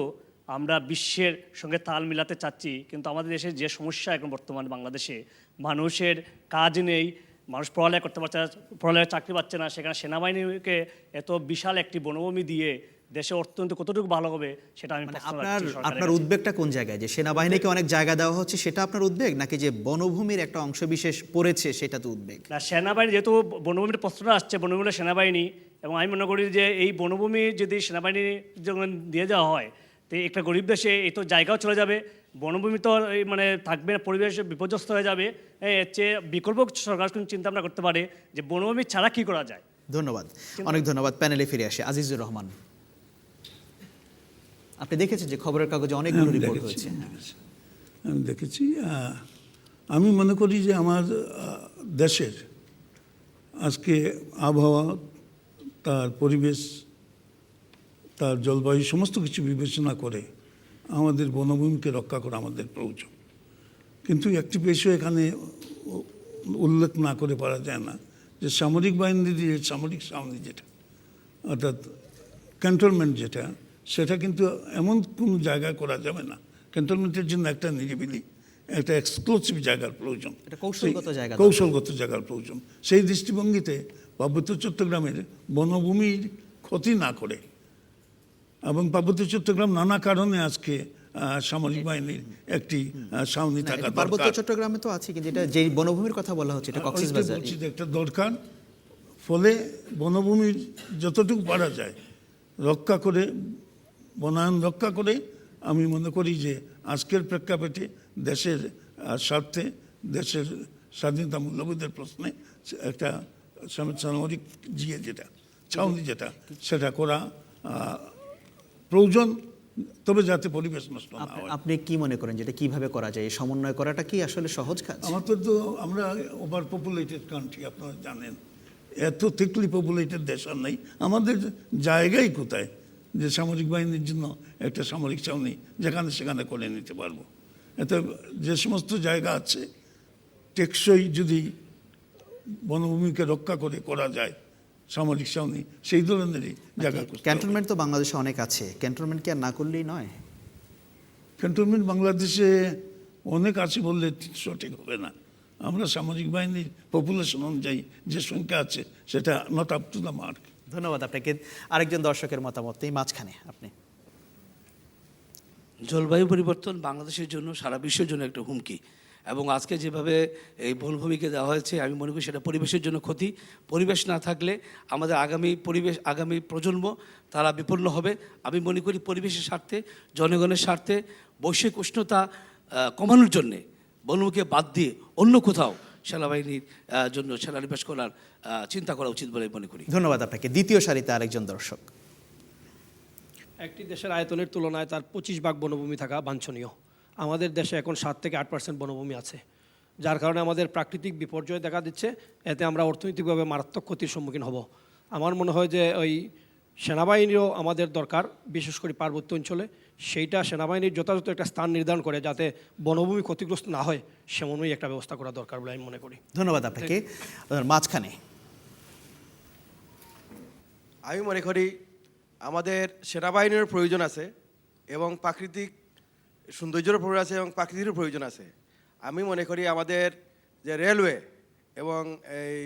আমরা বিশ্বের সঙ্গে তাল মিলাতে চাচ্ছি, কিন্তু আমাদের দেশের যে সমস্যা এখন বর্তমানে বাংলাদেশে, মানুষের কাজ নেই, মানুষ পড়ালেখা করতে পারছে না, পড়ালেখা চাকরি পাচ্ছে না, সেখানে সেনাবাহিনীকে এত বিশাল একটি বনভূমি দিয়ে দেশের অর্থনীতি কতটুকু ভালো হবে সেটা আমি আপনার উদ্বেগটা কোন জায়গায়? যে সেনাবাহিনীকে অনেক জায়গা দেওয়া হচ্ছে সেটা আপনার উদ্বেগ, নাকি যে বনভূমির একটা অংশ বিশেষ পড়েছে সেটা তো উদ্বেগ? না, সেনাবাহিনী যেহেতু বনভূমির প্রশ্নটা আসছে, বনভূমি সেনাবাহিনী, এবং আমি মনে করি যে এই বনভূমি যদি সেনাবাহিনী যখন দিয়ে দেওয়া হয়, তো একটা গরিব দেশে এই তো জায়গাও চলে যাবে, বনভূমি তো থাকবে না, পরিবেশ বিপর্যস্ত হয়ে যাবে। এর চেয়ে বিকল্প সরকার চিন্তা ভাবনা করতে পারে যে বনভূমি ছাড়া কি করা যায়। ধন্যবাদ, অনেক ধন্যবাদ। প্যানেলে ফিরে আসে আজিজুর রহমান। আপনি দেখেছেন যে খবরের কাগজে অনেকগুলো রিপোর্ট হয়েছে। আমি দেখেছি। আমি মনে করি যে আমার দেশের আজকে আবহাওয়া, তার পরিবেশ, তার জলবায়ু সমস্ত কিছু বিবেচনা করে আমাদের বনভূমিকে রক্ষা করা আমাদের প্রয়োজন। কিন্তু একটি বিষয় এখানে উল্লেখ না করে পারা যায় না, যে সামরিক বাহিনীর যে সামরিক ছাউনি যেটা, অর্থাৎ ক্যান্টনমেন্ট যেটা, সেটা কিন্তু এমন কোনো জায়গায় করা যাবে না। ক্যান্টনমেন্টের জন্য একটা নিরিবিলি, একটা এক্সক্লুসিভ জায়গার প্রয়োজন, কৌশলগত জায়গার প্রয়োজন। সেই দৃষ্টিভঙ্গিতে পার্বত্য চট্টগ্রামের বনভূমির ক্ষতি না করে, এবং পার্বত্য চট্টগ্রাম নানা কারণে আজকে সামরিক বাহিনীর একটি ছাউনি থাকা দরকার। পার্বত্য চট্টগ্রামে তো আছে, কিন্তু এটা যে বনভূমির কথা বলা হচ্ছে এটা কক্সবাজার, একটা দরকার। ফলে বনভূমির যতটুকু পারা যায় রক্ষা করে, বনায়ন রক্ষা করে, আমি মনে করি যে আজকের প্রেক্ষাপটে দেশের স্বার্থে, দেশের স্বাধীনতা মূল্যবোধের প্রশ্নে একটা সামরিক যেটা ছাউনি সেটা করা প্রয়োজন, তবে যাতে পরিবেশ নষ্ট না হয়। আপনি কি মনে করেন যেটা কিভাবে করা যায়? এই সমন্বয় করাটা কি আসলে সহজ কাজ? আমাদের তো আমরা ওভার পপুলেটেড কান্ট্রি, আপনারা জানেন, এত থিকলি পপুলেটেড দেশ আর নেই। আমাদের জায়গাই কোথায় যে সামরিক বাহিনীর জন্য একটা সামরিক ছাউনি যেখানে সেখানে করে নিতে পারবো? এতে যে সমস্ত জায়গা আছে টেকসই যদি বনভূমিকে রক্ষা করে করা যায় সামরিক ছাউনি, সেই ধরনেরই জায়গা। ক্যান্টনমেন্ট তো বাংলাদেশে অনেক আছে, ক্যান্টনমেন্ট কি আর না করলেই নয়? ক্যান্টনমেন্ট বাংলাদেশে অনেক আছে বললে সঠিক হবে না। আমরা সামরিক বাহিনীর পপুলেশন অনুযায়ী যে সংখ্যা আছে সেটা not up to the mark. ধন্যবাদ আপনাকে। আরেকজন দর্শকের মতামত এই মাঝখানে আপনি। জলবায়ু পরিবর্তন বাংলাদেশের জন্য, সারা বিশ্বের জন্য একটা হুমকি, এবং আজকে যেভাবে এই বনভূমিকে দেওয়া হয়েছে আমি মনে করি সেটা পরিবেশের জন্য ক্ষতি। পরিবেশ না থাকলে আমাদের আগামী প্রজন্ম তারা বিপন্ন হবে। আমি মনে করি পরিবেশের স্বার্থে, জনগণের স্বার্থে, বৈশ্বিক উষ্ণতা কমানোর জন্যে বনভূমিকে বাদ দিয়ে অন্য কোথাও সেনাবাহিনীর জন্য সেনানিবাস করার চিন্তা করা উচিত বলে মনে করি। ধন্যবাদ আপনাকে। দ্বিতীয় সারিতে আরেকজন দর্শক। একটি দেশের আয়তনের তুলনায় তার 25 ভাগ বনভূমি থাকা বাঞ্ছনীয়। আমাদের দেশে এখন 7 থেকে 8% বনভূমি আছে, যার কারণে আমাদের প্রাকৃতিক বিপর্যয় দেখা দিচ্ছে। এতে আমরা অর্থনৈতিকভাবে মারাত্মক ক্ষতির সম্মুখীন হব। আমার মনে হয় যে ওই সেনাবাহিনীরও আমাদের দরকার, বিশেষ করে পার্বত্য অঞ্চলে। সেইটা সেনাবাহিনীর যথাযথ একটা স্থান নির্ধারণ করে যাতে বনভূমি ক্ষতিগ্রস্ত না হয়, সেমনই একটা ব্যবস্থা করা দরকার বলে আমি মনে করি। ধন্যবাদ আপনাকে। মাঝখানে আমি মনে করি আমাদের সেনাবাহিনীর প্রয়োজন আছে এবং প্রাকৃতিক সৌন্দর্যেরও প্রয়োজন আছে এবং প্রাকৃতিরও প্রয়োজন আছে। আমি মনে করি আমাদের যে রেলওয়ে এবং এই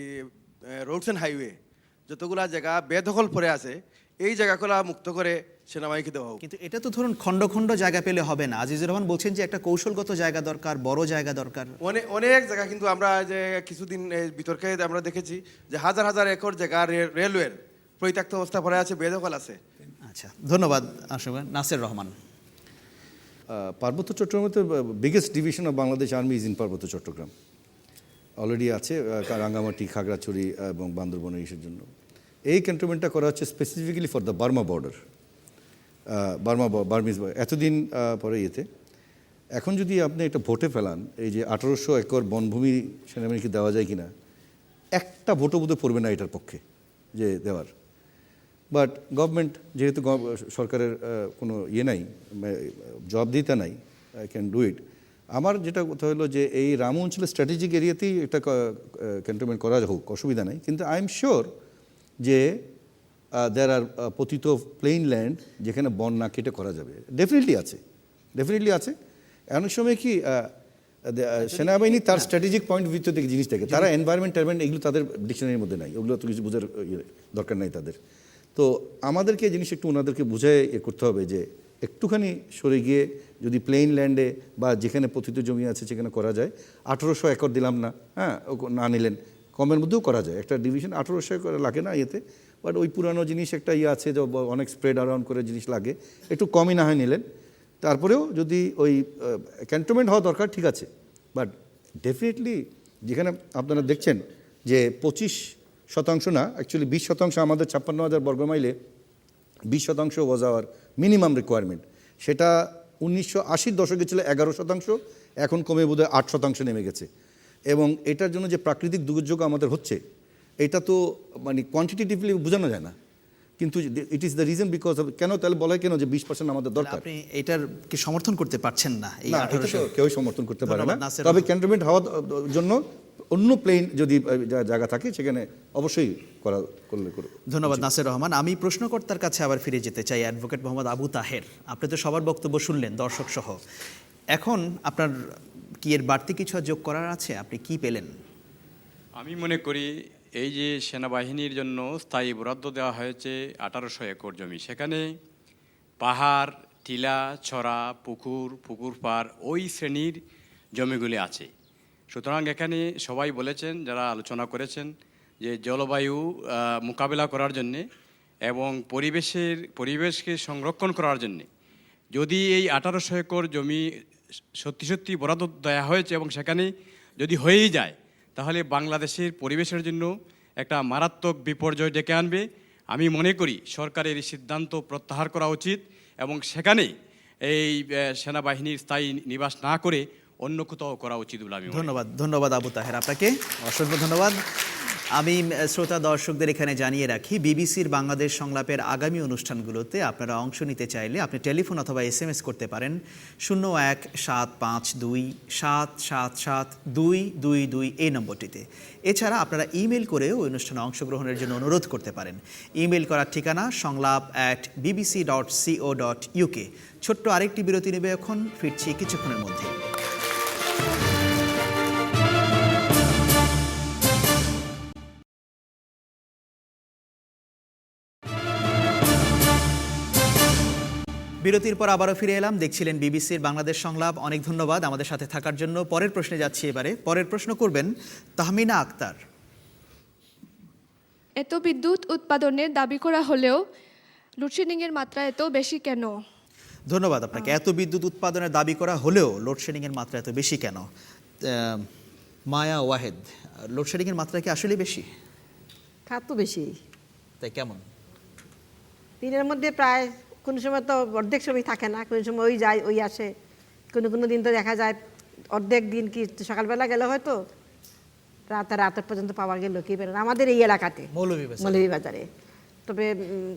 রোডস অ্যান্ড হাইওয়ে যতগুলা জায়গা বেদখল পড়ে আছে, এই জায়গাগুলো মুক্ত করে সেনাবাহিনীকে দেওয়া হোক। কিন্তু এটা তো ধরুন খণ্ড খণ্ড জায়গা পেলে হবে না। আজিজুর রহমান বলছেন যে একটা কৌশলগত জায়গা দরকার, বড় জায়গা দরকার। অনেক জায়গা, কিন্তু আমরা যে কিছুদিন বিতর্কে আমরা দেখেছি যে হাজার হাজার একর জায়গা রেলওয়ের পরিত্যক্ত অবস্থা পড়ে আছে, বেদখল আছে। আচ্ছা, ধন্যবাদ। নাসির রহমান। পার্বত্য চট্টগ্রামে biggest division of Bangladesh army is in পার্বত্য চট্টগ্রাম। অলরেডি আছে রাঙ্গামাটি, খাগড়াছড়ি এবং বান্দরবনের ইসের জন্য। এই ক্যান্টনমেন্টটা করা হচ্ছে specifically for the Burma border, Burmese. এতদিন পরে ইয়েতে এখন যদি আপনি একটা ভোটে ফেলান এই যে 1800 একর বনভূমি সেনাবাহিনীকে দেওয়া যায় কিনা, একটা ভোটও বোধহয় পড়বে না এটার পক্ষে যে দেওয়ার। বাট গভর্নমেন্ট যেহেতু সরকারের কোনো ইয়ে নাই, জবাবদিহিতা নাই, আই ক্যান ডু ইট। আমার যেটা কথা হলো যে এই রাম অঞ্চলের স্ট্র্যাটেজিক এরিয়াতেই একটা ক্যান্টনমেন্ট করা হোক, অসুবিধা নাই। কিন্তু আই এম শিওর যে দেয়ার আর পতিত প্লেইন ল্যান্ড যেখানে বন না কেটে করা যাবে, ডেফিনেটলি আছে। অনেক সময় কি সেনাবাহিনী তার স্ট্র্যাটেজিক পয়েন্ট অফ ভিউ থেকে জিনিস থাকে, তারা এনভায়রনমেন্ট এগুলো তাদের ডিকশনারির মধ্যে নাই, ওগুলো তো কিছু বোঝার দরকার নাই তাদের। তো আমাদেরকে এই জিনিস একটু ওনাদেরকে বুঝায় করতে হবে যে একটুখানি সরে গিয়ে যদি প্লেইন ল্যান্ডে বা যেখানে পতিত জমি আছে সেখানে করা যায়। 1800 একর দিলাম না, হ্যাঁ, না নিলেন, কমের মধ্যেও করা যায়। একটা ডিভিশন 1800 একর লাগে না ইয়েতে, বাট ওই পুরানো জিনিস একটা ইয়ে আছে যে অনেক স্প্রেড অ্যারাউন্ড করে জিনিস লাগে, একটু কমই না হয় নিলেন। তারপরেও যদি ওই ক্যান্টনমেন্ট হওয়া দরকার, ঠিক আছে। বাট ডেফিনেটলি যেখানে আপনারা দেখছেন যে 25% না, অ্যাকচুয়ালি 20% আমাদের 56,000 বর্গমাইলে 20% ওয়াজ আওয়ার মিনিমাম রিকোয়ারমেন্ট। সেটা 1980-র দশকে ছিল 11%, এখন কমে বোধহয় 8% নেমে গেছে। এবং এটার জন্য যে প্রাকৃতিক দুর্যোগ আমাদের হচ্ছে, এটা তো মানে কোয়ান্টিটেটিভলি বোঝানো যায় না, কিন্তু it is the reason because of. কেন তাহলে বলা হয় কেন যে 20% আমাদের দরকার? আপনি এটার কি সমর্থন করতে পারছেন না? এই 1800 কেউই সমর্থন করতে পারে না। তবে ক্যান্টনমেন্ট হওয়ার জন্য অন্য প্লেন যদি জায়গা থাকে সেখানে অবশ্যই করলে। ধন্যবাদ নাসির রহমান। আমি প্রশ্নকর্তার কাছে আবার ফিরে যেতে চাই, অ্যাডভোকেট মোহাম্মদ আবু তাহের। আপনি তো সবার বক্তব্য শুনলেন, দর্শক সহ। এখন আপনার কি এর বাড়তি কিছু যোগ করার আছে? আপনি কি পেলেন? আমি মনে করি এই যে সেনাবাহিনীর জন্য স্থায়ী বরাদ্দ দেওয়া হয়েছে 1800 একর জমি, সেখানে পাহাড়, টিলা, ছড়া, পুকুর পাড় ওই শ্রেণীর জমিগুলি আছে। সুতরাং এখানে সবাই বলেছেন, যারা আলোচনা করেছেন, যে জলবায়ু মোকাবেলা করার জন্যে এবং পরিবেশকে সংরক্ষণ করার জন্যে যদি এই 1800 একর জমি সত্যি বরাদ্দ দেওয়া হয়েছে এবং সেখানে যদি হয়েই যায়, তাহলে বাংলাদেশের পরিবেশের জন্য একটা মারাত্মক বিপর্যয় ডেকে আনবে। আমি মনে করি সরকারের এই সিদ্ধান্ত প্রত্যাহার করা উচিত এবং সেখানে এই সেনাবাহিনীর স্থায়ী নিবাস না করে অন্য কোথাও করা উচিত বলে আমি মনে করি। ধন্যবাদ আবু তাহের আপনাকে, অসংখ্য ধন্যবাদ। আমি শ্রোতা দর্শকদের এখানে জানিয়ে রাখি, বিবিসির বাংলাদেশ সংলাপের আগামী অনুষ্ঠানগুলোতে আপনারা অংশ নিতে চাইলে আপনি টেলিফোন অথবা SMS করতে পারেন 01-752-777-222 এই নম্বরটিতে। এছাড়া আপনারা ইমেল করেও ওই অনুষ্ঠানে অংশগ্রহণের জন্য অনুরোধ করতে পারেন। ইমেল করার ঠিকানা সংলাপ@bbc.co.uk। ছোট্ট আরেকটি বিরতি নেবে, এখন ফিরছি কিছুক্ষণের মধ্যে। বিরতির পর আবারও ফিরে এলাম, দেখছিলেন বিবিসির বাংলাদেশ সংলাপ। অনেক ধন্যবাদ আমাদের সাথে থাকার জন্য। পরের প্রশ্নে যাচ্ছি এবারে। পরের প্রশ্ন করবেন তাহমিনা আক্তার। এত বিদ্যুৎ উৎপাদনের দাবি করা হলেও লোডশেডিংয়ের মাত্রা এত বেশি কেন? ধন্যবাদ আপনাকে। এত বিদ্যুৎ উৎপাদনের দাবি করা হলেও লোডশেডিংয়ের মাত্রা এত বেশি কেন? মায়া ওয়াহেদ, লোডশেডিংয়ের মাত্রা কি আসলে বেশি? তা তো বেশি। তাই কেমন? দিনের মধ্যে প্রায় কোনো সময় তো অর্ধেক সময় থাকে না, কোনো সময় ওই যায় ওই আসে। কোনো দিন তো দেখা যায় অর্ধেক দিন কি সকালবেলা গেলে হয়তো রাতের পর্যন্ত পাওয়া গেল কি বেরোন আমাদের এই এলাকাতে মৌলভীবাজারে। তবে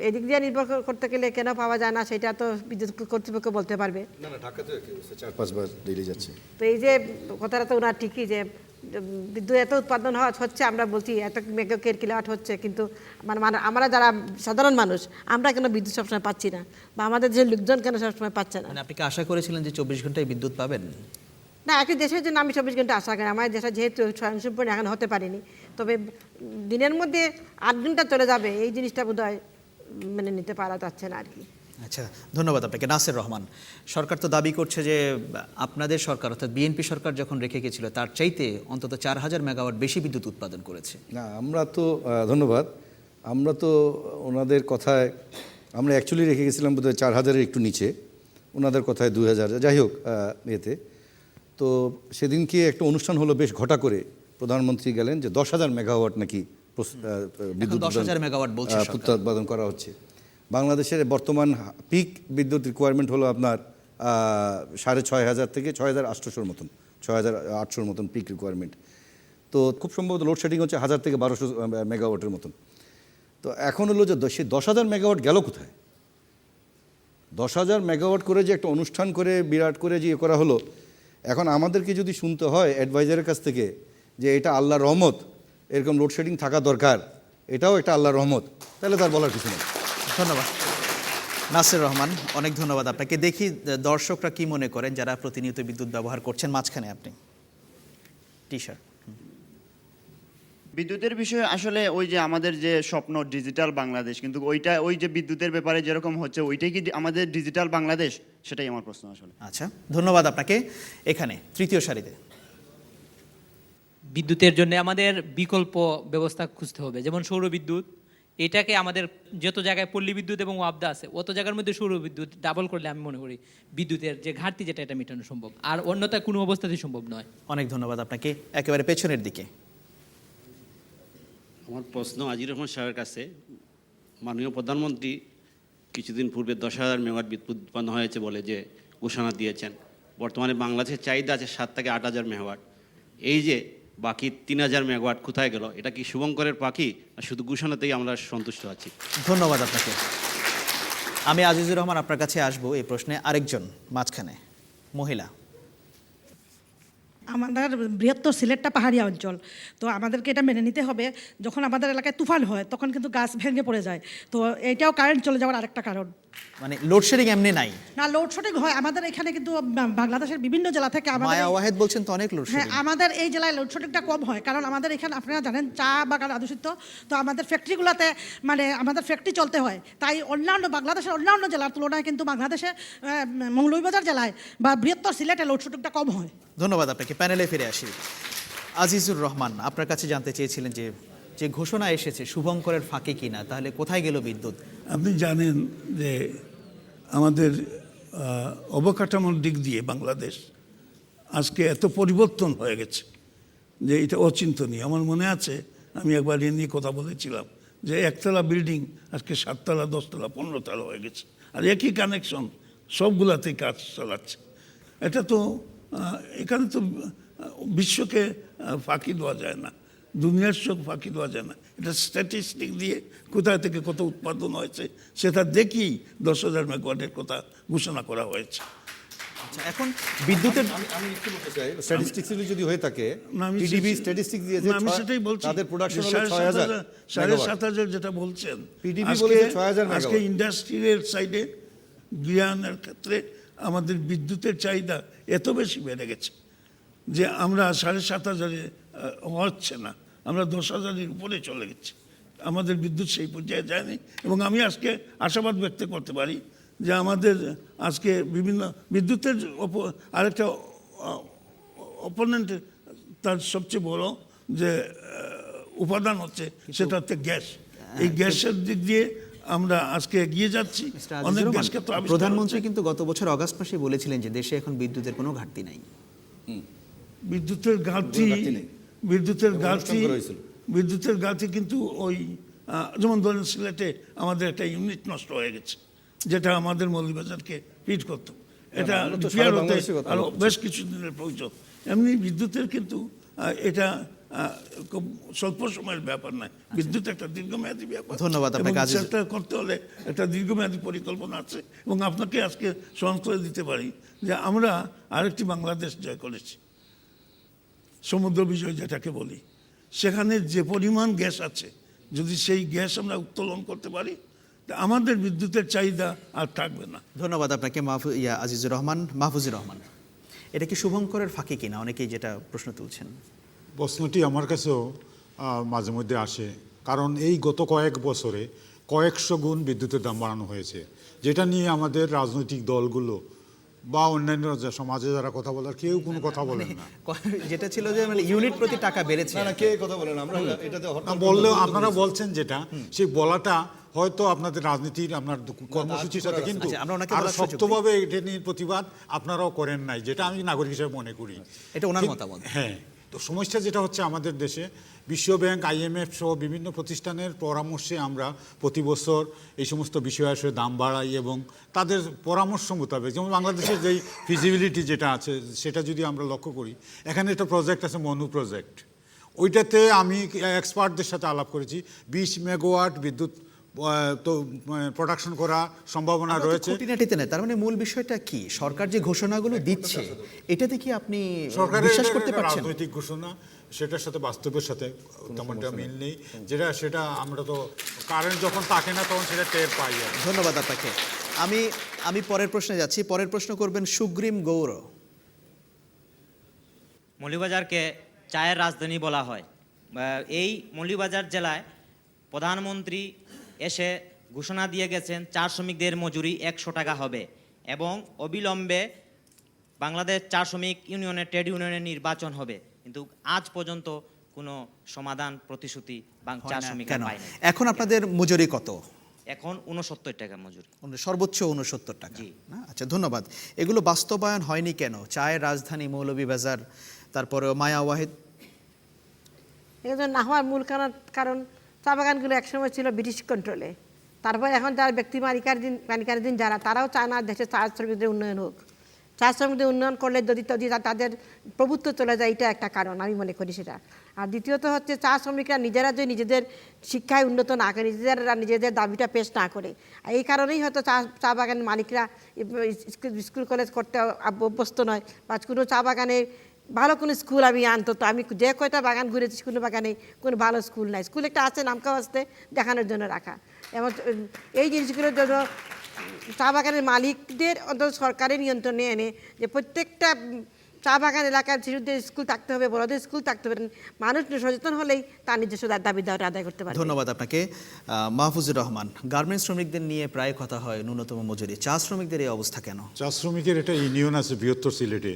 এদিক দিয়ে নির্ভর করতে গেলে কেন পাওয়া যায় না সেটা তো বিদ্যুৎ কর্তৃপক্ষ বলতে পারবে। তো এই যে কথাটা তো ওনার ঠিকই যে বিদ্যুৎ এত উৎপাদন হচ্ছে, আমরা বলছি এত মেগাওয়াট কিলোওয়াট হচ্ছে, কিন্তু আমরা যারা সাধারণ মানুষ আমরা কেন বিদ্যুৎ সবসময় পাচ্ছি না, বা আমাদের যে লোকজন কেন সবসময় পাচ্ছে না? আপনি কি আশা করেছিলেন যে 24 ঘন্টায় বিদ্যুৎ পাবেন? না, একই দেশের জন্য আমি 24 ঘন্টা আশা করি। আমাদের দেশে যেহেতু স্বয়ংসম্পূর্ণ এখন হতে পারিনি, তবে দিনের মধ্যে 8 ঘন্টা চলে যাবে এই জিনিসটা বোধহয় মেনে নিতে পারা যাচ্ছে না আর কি। আচ্ছা, ধন্যবাদ আপনাকে। নাসির রহমান, সরকার তো দাবি করছে যে আপনাদের সরকার অর্থাৎ বিএনপি সরকার যখন রেখে গেছিল তার চাইতে অন্তত 4000 মেগাওয়াট বেশি বিদ্যুৎ উৎপাদন করেছে। না, আমরা তো ধন্যবাদ, আমরা তো ওনাদের কথায় আমরা অ্যাকচুয়ালি রেখে গেছিলাম বোধহয় 4000-এর একটু নিচে, ওনাদের কথায় 2000। যাই হোক, এতে তো সেদিনকে একটা অনুষ্ঠান হলো বেশ ঘটা করে, প্রধানমন্ত্রী গেলেন যে 10,000 মেগাওয়াট নাকি বিদ্যুৎ 10,000 মেগাওয়াট বলছে উৎপাদন করা হচ্ছে। বাংলাদেশের বর্তমান পিক বিদ্যুৎ রিকোয়ারমেন্ট হলো আপনার 6,500 থেকে 6,800-র মতন, 6,800-র মতন পিক রিকোয়ারমেন্ট। তো খুব সম্ভবত লোডশেডিং হচ্ছে 1000 থেকে 1200 মেগাওয়াটের মতন। তো এখন হলো যে সেই 10,000 মেগাওয়াট গেল কোথায়? 10,000 মেগাওয়াট করে যে একটা অনুষ্ঠান করে বিরাট করে যে করা হলো, এখন আমাদেরকে যদি শুনতে হয় অ্যাডভাইজারের কাছ থেকে যে এটা আল্লাহর রহমত, এরকম লোডশেডিং থাকা দরকার, এটাও একটা আল্লাহর রহমত, তাহলে তার বলার কিছু নেই। ধন্যবাদ নাসির রহমান, অনেক ধন্যবাদ আপনাকে। দেখি দর্শকরা কি মনে করেন যারা প্রতিনিয়ত বিদ্যুৎ ব্যবহার করছেন। মাঝখানে আপনি টি শার্ট। বিদ্যুতের বিষয়ে আসলে ওই যে আমাদের যে স্বপ্ন ডিজিটাল বাংলাদেশ, কিন্তু ওই যে বিদ্যুতের ব্যাপারে যেরকম হচ্ছে ওইটাই কি আমাদের ডিজিটাল বাংলাদেশ, সেটাই আমার প্রশ্ন আসলে। আচ্ছা, ধন্যবাদ আপনাকে। এখানে তৃতীয় সারিতে বিদ্যুতের জন্য আমাদের বিকল্প ব্যবস্থা খুঁজতে হবে, যেমন সৌর বিদ্যুৎ। এটাকে আমাদের যত জায়গায় পল্লী বিদ্যুৎ এবং ওয়াবদা আছে অত জায়গার মধ্যে সৌর বিদ্যুৎ ডাবল করলে আমি মনে করি বিদ্যুতের যে ঘাটতি যেটা এটা মেটানো সম্ভব, আর অন্যতা কোনো অবস্থাতেই সম্ভব নয়। অনেক ধন্যবাদ আপনাকে। একেবারে পেছনের দিকে আমার প্রশ্ন আজির রহমান সাহেবের কাছে। মাননীয় প্রধানমন্ত্রী কিছুদিন পূর্বে 10,000 মেগাওয়াট বিদ্যুৎ উৎপন্ন হয়েছে বলে যে ঘোষণা দিয়েছেন। বর্তমানে বাংলাদেশের চাহিদা আছে 7 থেকে 8,000 মেগাওয়াট। এই যে বাকি 3,000 মেগাওয়াট কোথায় গেল? এটা কি শুভঙ্করের পাখি না শুধু ঘোষণাতেই আমরা সন্তুষ্ট আছি? ধন্যবাদ আপনাকে। আমি আজিজুর রহমান আপনার কাছে আসবো এই প্রশ্নে। আরেকজন মাঝখানে মহিলা। আমাদের বৃহত্তর সিলেটটা পাহাড়ি অঞ্চল, তো আমাদেরকে এটা মেনে নিতে হবে যখন আমাদের এলাকায় তুফান হয় তখন কিন্তু গাছ ভেঙে পড়ে যায়, তো এটাও কারেন্ট চলে যাওয়ার আরেকটা কারণ। মানে লোডশেডিং এমনি নাই না, লোডশেডিং হয় আমাদের এখানে, কিন্তু বাংলাদেশের বিভিন্ন জেলা থেকে মায়া ওয়াহেদ বলছেন তো অনেক লোডশেডিং। হ্যাঁ, আমাদের এই জেলায় লোডশেডিংটা কম হয়, কারণ আমাদের এখানে আপনারা জানেন চা বাগান আদূষিত, তো আমাদের ফ্যাক্টরিগুলোতে মানে আমাদের ফ্যাক্টরি চলতে হয়, তাই বাংলাদেশের অন্যান্য জেলার তুলনায় কিন্তু বাংলাদেশে মৌলভীবাজার জেলায় বা বৃহত্তর সিলেটে লোডশেডিংটা কম হয়। ধন্যবাদ আপনাকে। প্যানেলে ফিরে আসি। আজিজুর রহমান, আপনার কাছে জানতে চেয়েছিলেন যে ঘোষণা এসেছে শুভঙ্করের ফাঁকে কিনা, তাহলে কোথায় গেল বিদ্যুৎ? আপনি জানেন যে আমাদের অবকাঠামোর দিক দিয়ে বাংলাদেশ আজকে এত পরিবর্তন হয়ে গেছে যে এটা অচিন্তনীয়। আমার মনে আছে আমি একবার এ নিয়ে কথা বলেছিলাম যে একতলা বিল্ডিং আজকে 7 তলা 10 তলা 15 তলা হয়ে গেছে, আর একই কানেকশন সবগুলাতেই কাজ চালাচ্ছে। এটা তো এখানে তো বিশ্বকে ফাঁকি দেওয়া যায় না, দুনিয়ার চোখ ফাঁকি দেওয়া যায় না। এটা স্ট্যাটিস্টিক দিয়ে কোথায় থেকে কত উৎপাদন হয়েছে সেটা দেখেই 10,000 মেগাওয়াটের কথা ঘোষণা করা হয়েছে। আচ্ছা, এখন বিদ্যুতের আমি একটু বলতে চাই, স্ট্যাটিস্টিক্সগুলি যদি হয়ে থাকে, না, আমি পিডিবি সেটাই- স্ট্যাটিস্টিক্স দিয়েছে না, আমি সেটাই বলছি, তাদের প্রোডাকশন হলো 7,500 6,000 7,500 যেটা বলছেন, পিডিবি আজকে- বলেছে 6,000 আজকে মেগাওয়াট। ইন্ডাস্ট্রিয়াল সাইডে জ্ঞানের ক্ষেত্রে আমাদের বিদ্যুতের চাহিদা এত বেশি বেড়ে গেছে যে আমরা 7,500 হচ্ছে না, আমরা 10,000-এর উপরে চলে গেছি। আমাদের বিদ্যুৎ সেই পর্যায়ে যায়নি, এবং আমি আজকে আশাবাদ ব্যক্ত করতে পারি যে আমাদের আজকে বিভিন্ন বিদ্যুতের আরেকটা অপোনেন্ট, তার সবচেয়ে বড় যে উপাদান হচ্ছে সেটা হচ্ছে গ্যাস। এই গ্যাসের দিক দিয়ে আমরা আজকে এগিয়ে যাচ্ছি। অনেক গ্যাসকে তো আবিষ্কার প্রধানমন্ত্রী হচ্ছে। কিন্তু গত বছর অগাস্ট মাসে বলেছিলেন যে দেশে এখন বিদ্যুতের কোনো ঘাটতি নাই। বিদ্যুতের ঘাটতি নেই। বিদ্যুতের এবং ঘাটতি অনুষ্ঠান করা হয়েছিল। বিদ্যুতের ঘাটতি কিন্তু ওই যেমন ধরেন সিলেটে আমাদের একটা ইউনিট নষ্ট হয়ে গেছে, যেটা আমাদের মৌলভীবাজারকে ফিড করতো। এটা আমরা তো রিপেয়ার সারা হতে বাংলাদেশের কথা আরো বলছি। বেশ কিছু দিনের প্রয়োজন। এমনি বিদ্যুতের কিন্তু এটা খুব স্বল্প সময়ের ব্যাপার নয়, বিদ্যুৎ একটা দীর্ঘমেয়াদী ব্যাপার। ধন্যবাদ আপনাকে, এবং আজিজ। সেটা করতে হলে একটা দীর্ঘমেয়াদী পরিকল্পনা আছে, এবং আপনাকে আজকে স্মরণ করে দিতে পারি যে আমরা আরেকটি বাংলাদেশ জয় করেছি, সমুদ্র বিজয় যেটাকে বলি। সেখানে যে পরিমাণ গ্যাস আছে, যদি সেই গ্যাস আমরা উত্তোলন করতে পারি, তা আমাদের বিদ্যুতের চাহিদা আর থাকবে না। ধন্যবাদ আপনাকে আজিজুর রহমান, মাহফুজুর রহমান। এটা কি শুভঙ্করের ফাঁকি কিনা, অনেকেই যেটা প্রশ্ন তুলছেন। প্রশ্নটি আমার কাছেও মাঝে মধ্যে আসে, কারণ এই গত কয়েক বছরে কয়েকশো গুণ বিদ্যুতের দাম বাড়ানো হয়েছে, যেটা নিয়ে আমাদের রাজনৈতিক দলগুলো বা অন্যান্য সমাজে যারা কথা বলার কেউ কোনো কথা বলেন না। যেটা ছিল যে মানে ইউনিট প্রতি টাকা বেড়েছে। না কে কথা বলেন, আমরা এটাতে বললেও আপনারা বলছেন যেটা, সেই বলাটা হয়তো আপনাদের রাজনীতির আপনার কর্মসূচির সাথে, কিন্তু আচ্ছা, আমরা ওনাকে আরো বলার সুযোগ দিই। শক্তভাবে এটা নিয়ে প্রতিবাদ আপনারাও করেন নাই, যেটা আমি নাগরিক হিসেবে মনে করি। এটা ওনার মতামত। হ্যাঁ, তো সমস্যা যেটা হচ্ছে আমাদের দেশে বিশ্বব্যাংক, IMF সহ বিভিন্ন প্রতিষ্ঠানের পরামর্শে আমরা প্রতি বছর এই সমস্ত বিষয় আসলে দাম বাড়াই, এবং তাদের পরামর্শ মোতাবেক, যেমন বাংলাদেশের যেই ফিজিবিলিটি যেটা আছে সেটা যদি আমরা লক্ষ্য করি, এখানে একটা প্রজেক্ট আছে মনু প্রজেক্ট, ওইটাতে আমি এক্সপার্টদের সাথে আলাপ করেছি, 20 মেগাওয়াট বিদ্যুৎ তো প্রোডাকশন করা সম্ভাবনা রয়েছে। খুঁটিনাটিতে নেই, তার মানে মূল বিষয়টা কি, সরকার যে ঘোষণাগুলো দিচ্ছে এটাতে কি আপনি সরকারের বিশ্বাস করতে পারছেন? রাজনৈতিক ঘোষণা, সেটার সাথে বাস্তবের সাথে তেমনটা মিল নেই, সেটা আমরা তো কারেন্ট যখন থাকে না তখন সেটা টের পাই। ধন্যবাদ আপনাকে। আমি পরের প্রশ্নে যাচ্ছি। পরের প্রশ্ন করবেন সুগ্রীম গৌর। মৌলভীবাজারকে চায়ের রাজধানী বলা হয়। এই মৌলভীবাজার জেলায় প্রধানমন্ত্রী এসে ঘোষণা দিয়ে গেছেন চা শ্রমিকদের মজুরি 100 টাকা হবে, এবং অবিলম্বে বাংলাদেশ চা শ্রমিক ইউনিয়নের ট্রেড ইউনিয়নের নির্বাচন হবে, কিন্তু আজ পর্যন্ত কোনো সমাধান প্রতিশ্রুতি চা শ্রমিকরা পায় না। এখন আপনাদের মজুরি কত? এখন 69 টাকা মজুরি, সর্বোচ্চ 69 টাকা। আচ্ছা, ধন্যবাদ। এগুলো বাস্তবায়ন হয়নি কেন? চায়ের রাজধানী মৌলভীবাজার, তারপরে মায়া ওয়াহিদ। এগুলো না হওয়ার মূল কারণ চা বাগানগুলো একসময় ছিল ব্রিটিশ কন্ট্রোলে, তারপর এখন যারা ব্যক্তি মালিকানাধীন যারা, তারাও চায় না দেশে চা শ্রমিকদের উন্নয়ন হোক। চা শ্রমিকদের উন্নয়ন করলে যদি তাদের প্রভুত্ব চলে যায়, এটা একটা কারণ আমি মনে করি সেটা। আর দ্বিতীয়ত হচ্ছে চা শ্রমিকরা নিজেরা যদি নিজেদের শিক্ষায় উন্নত না করে, নিজেদের দাবিটা পেশ না করে, এই কারণেই হয়তো চা বাগানের মালিকরা স্কুল কলেজ করতে অভ্যস্ত নয়, বা কোনো চা বাগানে ভালো কোনো স্কুল আমি আমি যে কয়টা বাগান ঘুরেছি, কোনো বাগানে কোনো ভালো স্কুল নাই। স্কুল একটা আছে নামকা আসতে দেখানোর জন্য রাখা, এবং এই জিনিসগুলোর জন্য চা বাগানের মালিকদের অন্তত সরকারের নিয়ন্ত্রণে এনে যে প্রত্যেকটা চা বাগান এলাকার শিশুদের স্কুল থাকতে হবে, বড়দের স্কুল থাকতে হবে, মানুষ সচেতন হলেই তার নিজস্ব দাবি দাওয়াটা আদায় করতে পারে। ধন্যবাদ আপনাকে। মাহফুজুর রহমান, গার্মেন্টস শ্রমিকদের নিয়ে প্রায় কথা হয় ন্যূনতম মজুরি, চা শ্রমিকদের এই অবস্থা কেন? চা শ্রমিকের একটা ইউনিয়ন আছে বৃহত্তর সিলেটে,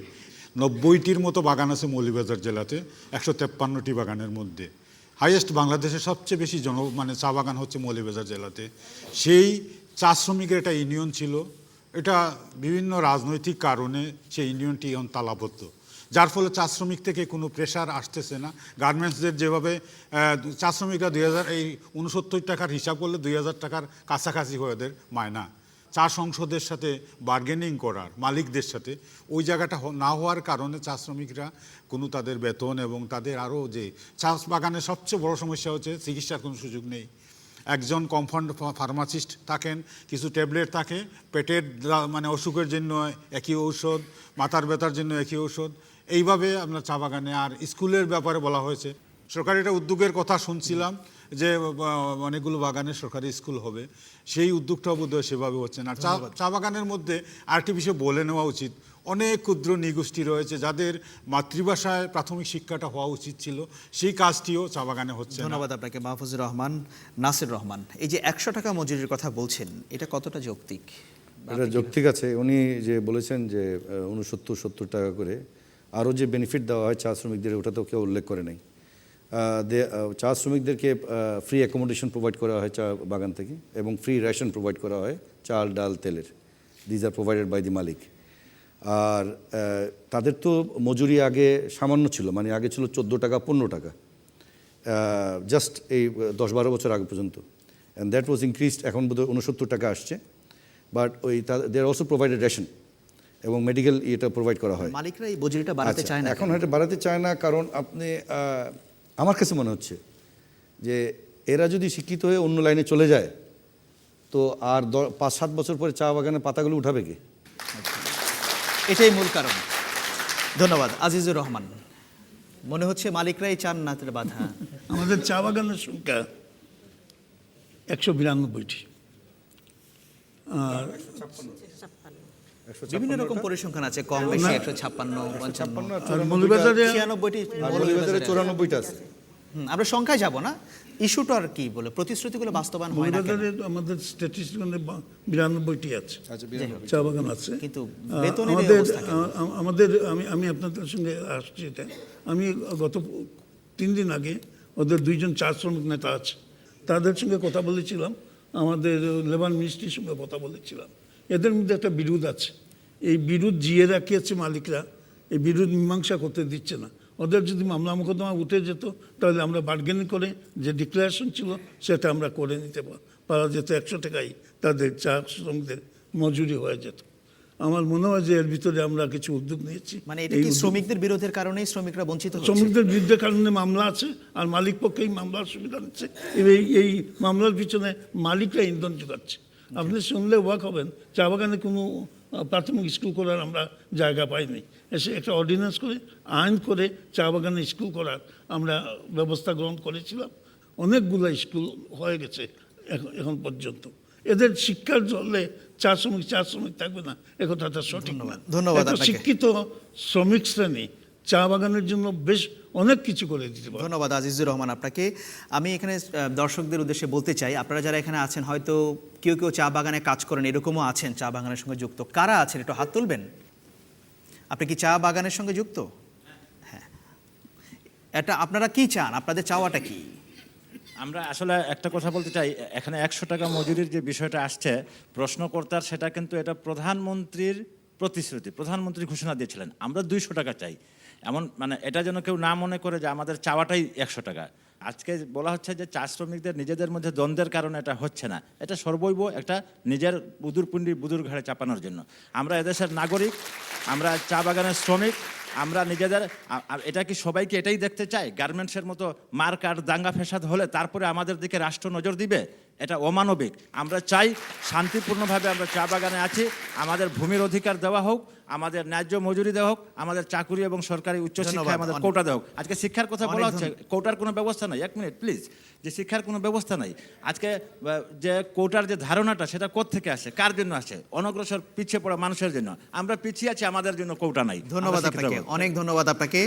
90টির মতো বাগান আছে মৌলভীবাজার জেলাতে, 153টি বাগানের মধ্যে হাইয়েস্ট বাংলাদেশের সবচেয়ে বেশি চা বাগান হচ্ছে মৌলভীবাজার জেলাতে। সেই চা শ্রমিকের একটা ইউনিয়ন ছিল, এটা বিভিন্ন রাজনৈতিক কারণে সেই ইউনিয়নটি এখন তালাবদ্ধ। যার ফলে চা শ্রমিক থেকে কোনো প্রেশার আসতেছে না। গার্মেন্টসদের যেভাবে চা শ্রমিকরা 69 টাকার হিসাব করলে 2000 টাকার কাছাকাছি হয়ে ওদের মায়না। চা সংসদের সাথে বার্গেনিং করার মালিকদের সাথে ওই জায়গাটা না হওয়ার কারণে চা শ্রমিকরা কোনো তাদের বেতন এবং তাদের আরও যে চা বাগানের সবচেয়ে বড় সমস্যা হচ্ছে চিকিৎসার কোনো সুযোগ নেই। একজন কম্পাউন্ড ফার্মাসিস্ট থাকেন, কিছু ট্যাবলেট থাকে, পেটের মানে অসুখের জন্য একই ঔষধ, মাথার ব্যথার জন্য একই ঔষধ, এইভাবে আপনার চা বাগানে। আর স্কুলের ব্যাপারে বলা হয়েছে, সরকারি একটা উদ্যোগের কথা শুনছিলাম যে অনেকগুলো বাগানে সরকারি স্কুল হবে, সেই উদ্যোগটাও বোধহয় সেভাবে হচ্ছে না। চা বাগানের মধ্যে আরেকটি বিষয় বলে নেওয়া উচিত, অনেক ক্ষুদ্র নৃগোষ্ঠী রয়েছে যাদের মাতৃভাষায় প্রাথমিক শিক্ষাটা হওয়া উচিত ছিল, সেই কাজটিও চা বাগানে হচ্ছে। ধন্যবাদ আপনাকে মাহফুজুর রহমান। নাসির রহমান, এই যে 100 টাকা মজুরির কথা বলছেন, এটা কতটা যৌক্তিক? এটা যৌক্তিক আছে। উনি যে বলেছেন যে 69-70 টাকা করে আরও যে বেনিফিট দেওয়া হয় চা শ্রমিকদের, ওটা তো কেউ উল্লেখ করে নাই। চা শ্রমিকদেরকে ফ্রি অ্যাকোমোডেশন প্রোভাইড করা হয় চা বাগান থেকে, এবং ফ্রি রেশন প্রোভাইড করা হয় চাল, ডাল, তেলের। These are provided by the মালিক। আর তাদের তো মজুরি আগে সামান্য ছিল, মানে আগে ছিল 14 টাকা 15 টাকা, জাস্ট এই 10-12 বছর আগে পর্যন্ত। অ্যান্ড দ্যাট ওয়াজ ইনক্রিজড, এখন বোধহয় 69 টাকা আসছে। বাট ওই দে আর অলসো প্রোভাইডেড রেশন এবং মেডিকেল এটা প্রোভাইড করা হয়। মালিকরা এই মজুরিটা বাড়াতে চায় না। এখন হয়তো বাড়াতে চায় না, কারণ আপনি আমার কাছে মনে হচ্ছে যে এরা যদি শিক্ষিত হয়ে অন্য লাইনে চলে যায় তো আর 5-7 বছর পরে চা বাগানের পাতাগুলো উঠাবে কে? এটাই মূল কারণ। ধন্যবাদ। আজিজুর রহমান, মনে হচ্ছে মালিকরাই চান না তার বাধা। আমাদের চা বাগানের সংখ্যা 192টি, আর বিভিন্ন রকম পরিসংখ্যান আছে, কম বেশি 156, 55, আর মৌলভীবাজারে 96টি, মৌলভীবাজারে 94টা আছে। আমরা সংখ্যায় যাব না, ইস্যুটা আর কি বলে প্রতিশ্রুতিগুলো বাস্তবায়ন হয় না কেন? আমাদের স্ট্যাটিস্টিক্যালে 92টি আছে, চা বাগান আছে, কিন্তু আমাদের আমি আপনাদের সঙ্গে আসছি এটা। আমি গত 3 দিন আগে ওদের 2জন চা শ্রমিক নেতা আছে, তাদের সঙ্গে কথা বলেছিলাম, আমাদের লেবার মিনিস্ট্রির সঙ্গে কথা বলেছিলাম। এদের মধ্যে একটা বিরোধ আছে, এই বিরোধ জিয়ে রাখিয়েছে মালিকরা, এই বিরোধ মীমাংসা করতে দিচ্ছে না। ওদের যদি মামলা মোকদ্দমা উঠে যেত তাহলে আমরা বার্গেনিং করে যে ডিক্লারেশন ছিল সেটা আমরা করে নিতে পারা যেত, 100 টাকায় তাদের চা শ্রমিকদের মজুরি হয়ে যেত। আমার মনে হয় যে এর ভিতরে আমরা কিছু উদ্যোগ নিয়েছি। মানে এটা কি শ্রমিকদের বিরোধের কারণেই শ্রমিকরা বঞ্চিত হচ্ছে? শ্রমিকদের বিরুদ্ধে কারণে মামলা আছে, আর মালিক পক্ষেই মামলার সুবিধা নিচ্ছে। এই মামলার পিছনে মালিকরা ইন্ধন যোগাচ্ছে। আপনি শুনলে অবাক হবেন, চা বাগানে কোনো প্রাথমিক স্কুল করার আমরা জায়গা পাইনি। এসে একটা অর্ডিন্যান্স করে, আইন করে চা বাগানে স্কুল করার আমরা ব্যবস্থা গ্রহণ করেছিলাম। অনেকগুলো স্কুল হয়ে গেছে এখন পর্যন্ত। এদের শিক্ষার জলে চা শ্রমিক থাকবে না, এ কথাটা সঠিক না। ধন্যবাদ। শিক্ষিত শ্রমিক শ্রেণী চা বাগানের জন্য বেশ অনেক কিছু করে দিতে পারে। ধন্যবাদ আজিজুর রহমান আপনাকে। আমি এখানে দর্শকদের উদ্দেশ্যে বলতে চাই, আপনারা যারা এখানে আছেন হয়তো কেউ চা বাগানে কাজ করেন, এরকমও আছেন চা বাগানের সঙ্গে যুক্ত। কারা আছেন একটু হাত তুলবেন? আপনি কি চা বাগানের সঙ্গে যুক্ত? হ্যাঁ, এটা আপনারা কি চান? আপনাদের চাওয়াটা কি? আমরা আসলে একটা কথা বলতে চাই, এখানে 100 টাকা মজুরির যে বিষয়টা আসছে প্রশ্নকর্তার, সেটা কিন্তু এটা প্রধানমন্ত্রীর প্রতিশ্রুতি, প্রধানমন্ত্রী ঘোষণা দিয়েছিলেন আমরা 200 টাকা চাই। এমন মানে এটা যেন কেউ না মনে করে যে আমাদের চাওয়াটাই 100 টাকা। আজকে বলা হচ্ছে যে চা শ্রমিকদের নিজেদের মধ্যে দ্বন্দ্বের কারণে এটা হচ্ছে না, এটা সর্বৈব একটা নিজের বুদুর ঘাড়ে চাপানোর জন্য। আমরা এদেশের নাগরিক, আমরা চা বাগানের শ্রমিক, আমরা নিজেদের, এটা কি সবাইকে এটাই দেখতে চাই? গার্মেন্টসের মতো মারকাট দাঙ্গা ফেসাদ হলে তারপরে আমাদের দিকে রাষ্ট্র নজর দিবে? এটা অমানবিক। আমরা চাই শান্তিপূর্ণভাবে আমরা চা বাগানে আছি, আমাদের ভূমির অধিকার দেওয়া হোক, আমাদের ন্যায্য মজুরি দেওয়া হোক, আমাদের চাকুরি এবং সরকারি উচ্চশিক্ষায় আমাদের কোটা দেওয়া হোক। আজকে শিক্ষার কথা বলা হচ্ছে, কোটার কোনো ব্যবস্থা নাই। 1 মিনিট প্লিজ। যে শিক্ষার কোনো ব্যবস্থা নাই, আজকে যে কোটার যে ধারণাটা সেটা কোত্থেকে আসে, কার জন্য আসে? অনগ্রসর পিছিয়ে পড়া মানুষের জন্য। আমরা পিছিয়ে আছি, আমাদের জন্য কোটা নাই। ধন্যবাদ আপনাকে, অনেক ধন্যবাদ আপনাকে।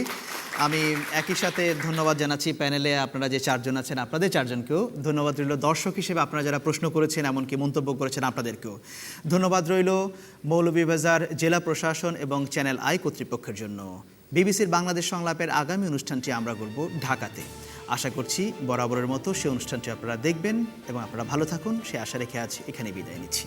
আমি একই সাথে ধন্যবাদ জানাচ্ছি প্যানেলে আপনারা যে 4 জন আছেন, আপনাদের 4 জনকেও ধন্যবাদ রইল। দর্শক হিসেবে আপনারা যারা প্রশ্ন করেছেন, এমনকি মন্তব্য করেছেন, আপনাদেরকেও ধন্যবাদ রইল। মৌলভীবাজার জেলা প্রশাসন এবং চ্যানেল আই কর্তৃপক্ষের জন্য। বিবিসির বাংলাদেশ সংলাপের আগামী অনুষ্ঠানটি আমরা করব ঢাকাতে। আশা করছি বরাবরের মতো সেই অনুষ্ঠানটি আপনারা দেখবেন এবং আপনারা ভালো থাকুন, সে আশা রেখে আজ এখানে বিদায় নিচ্ছি।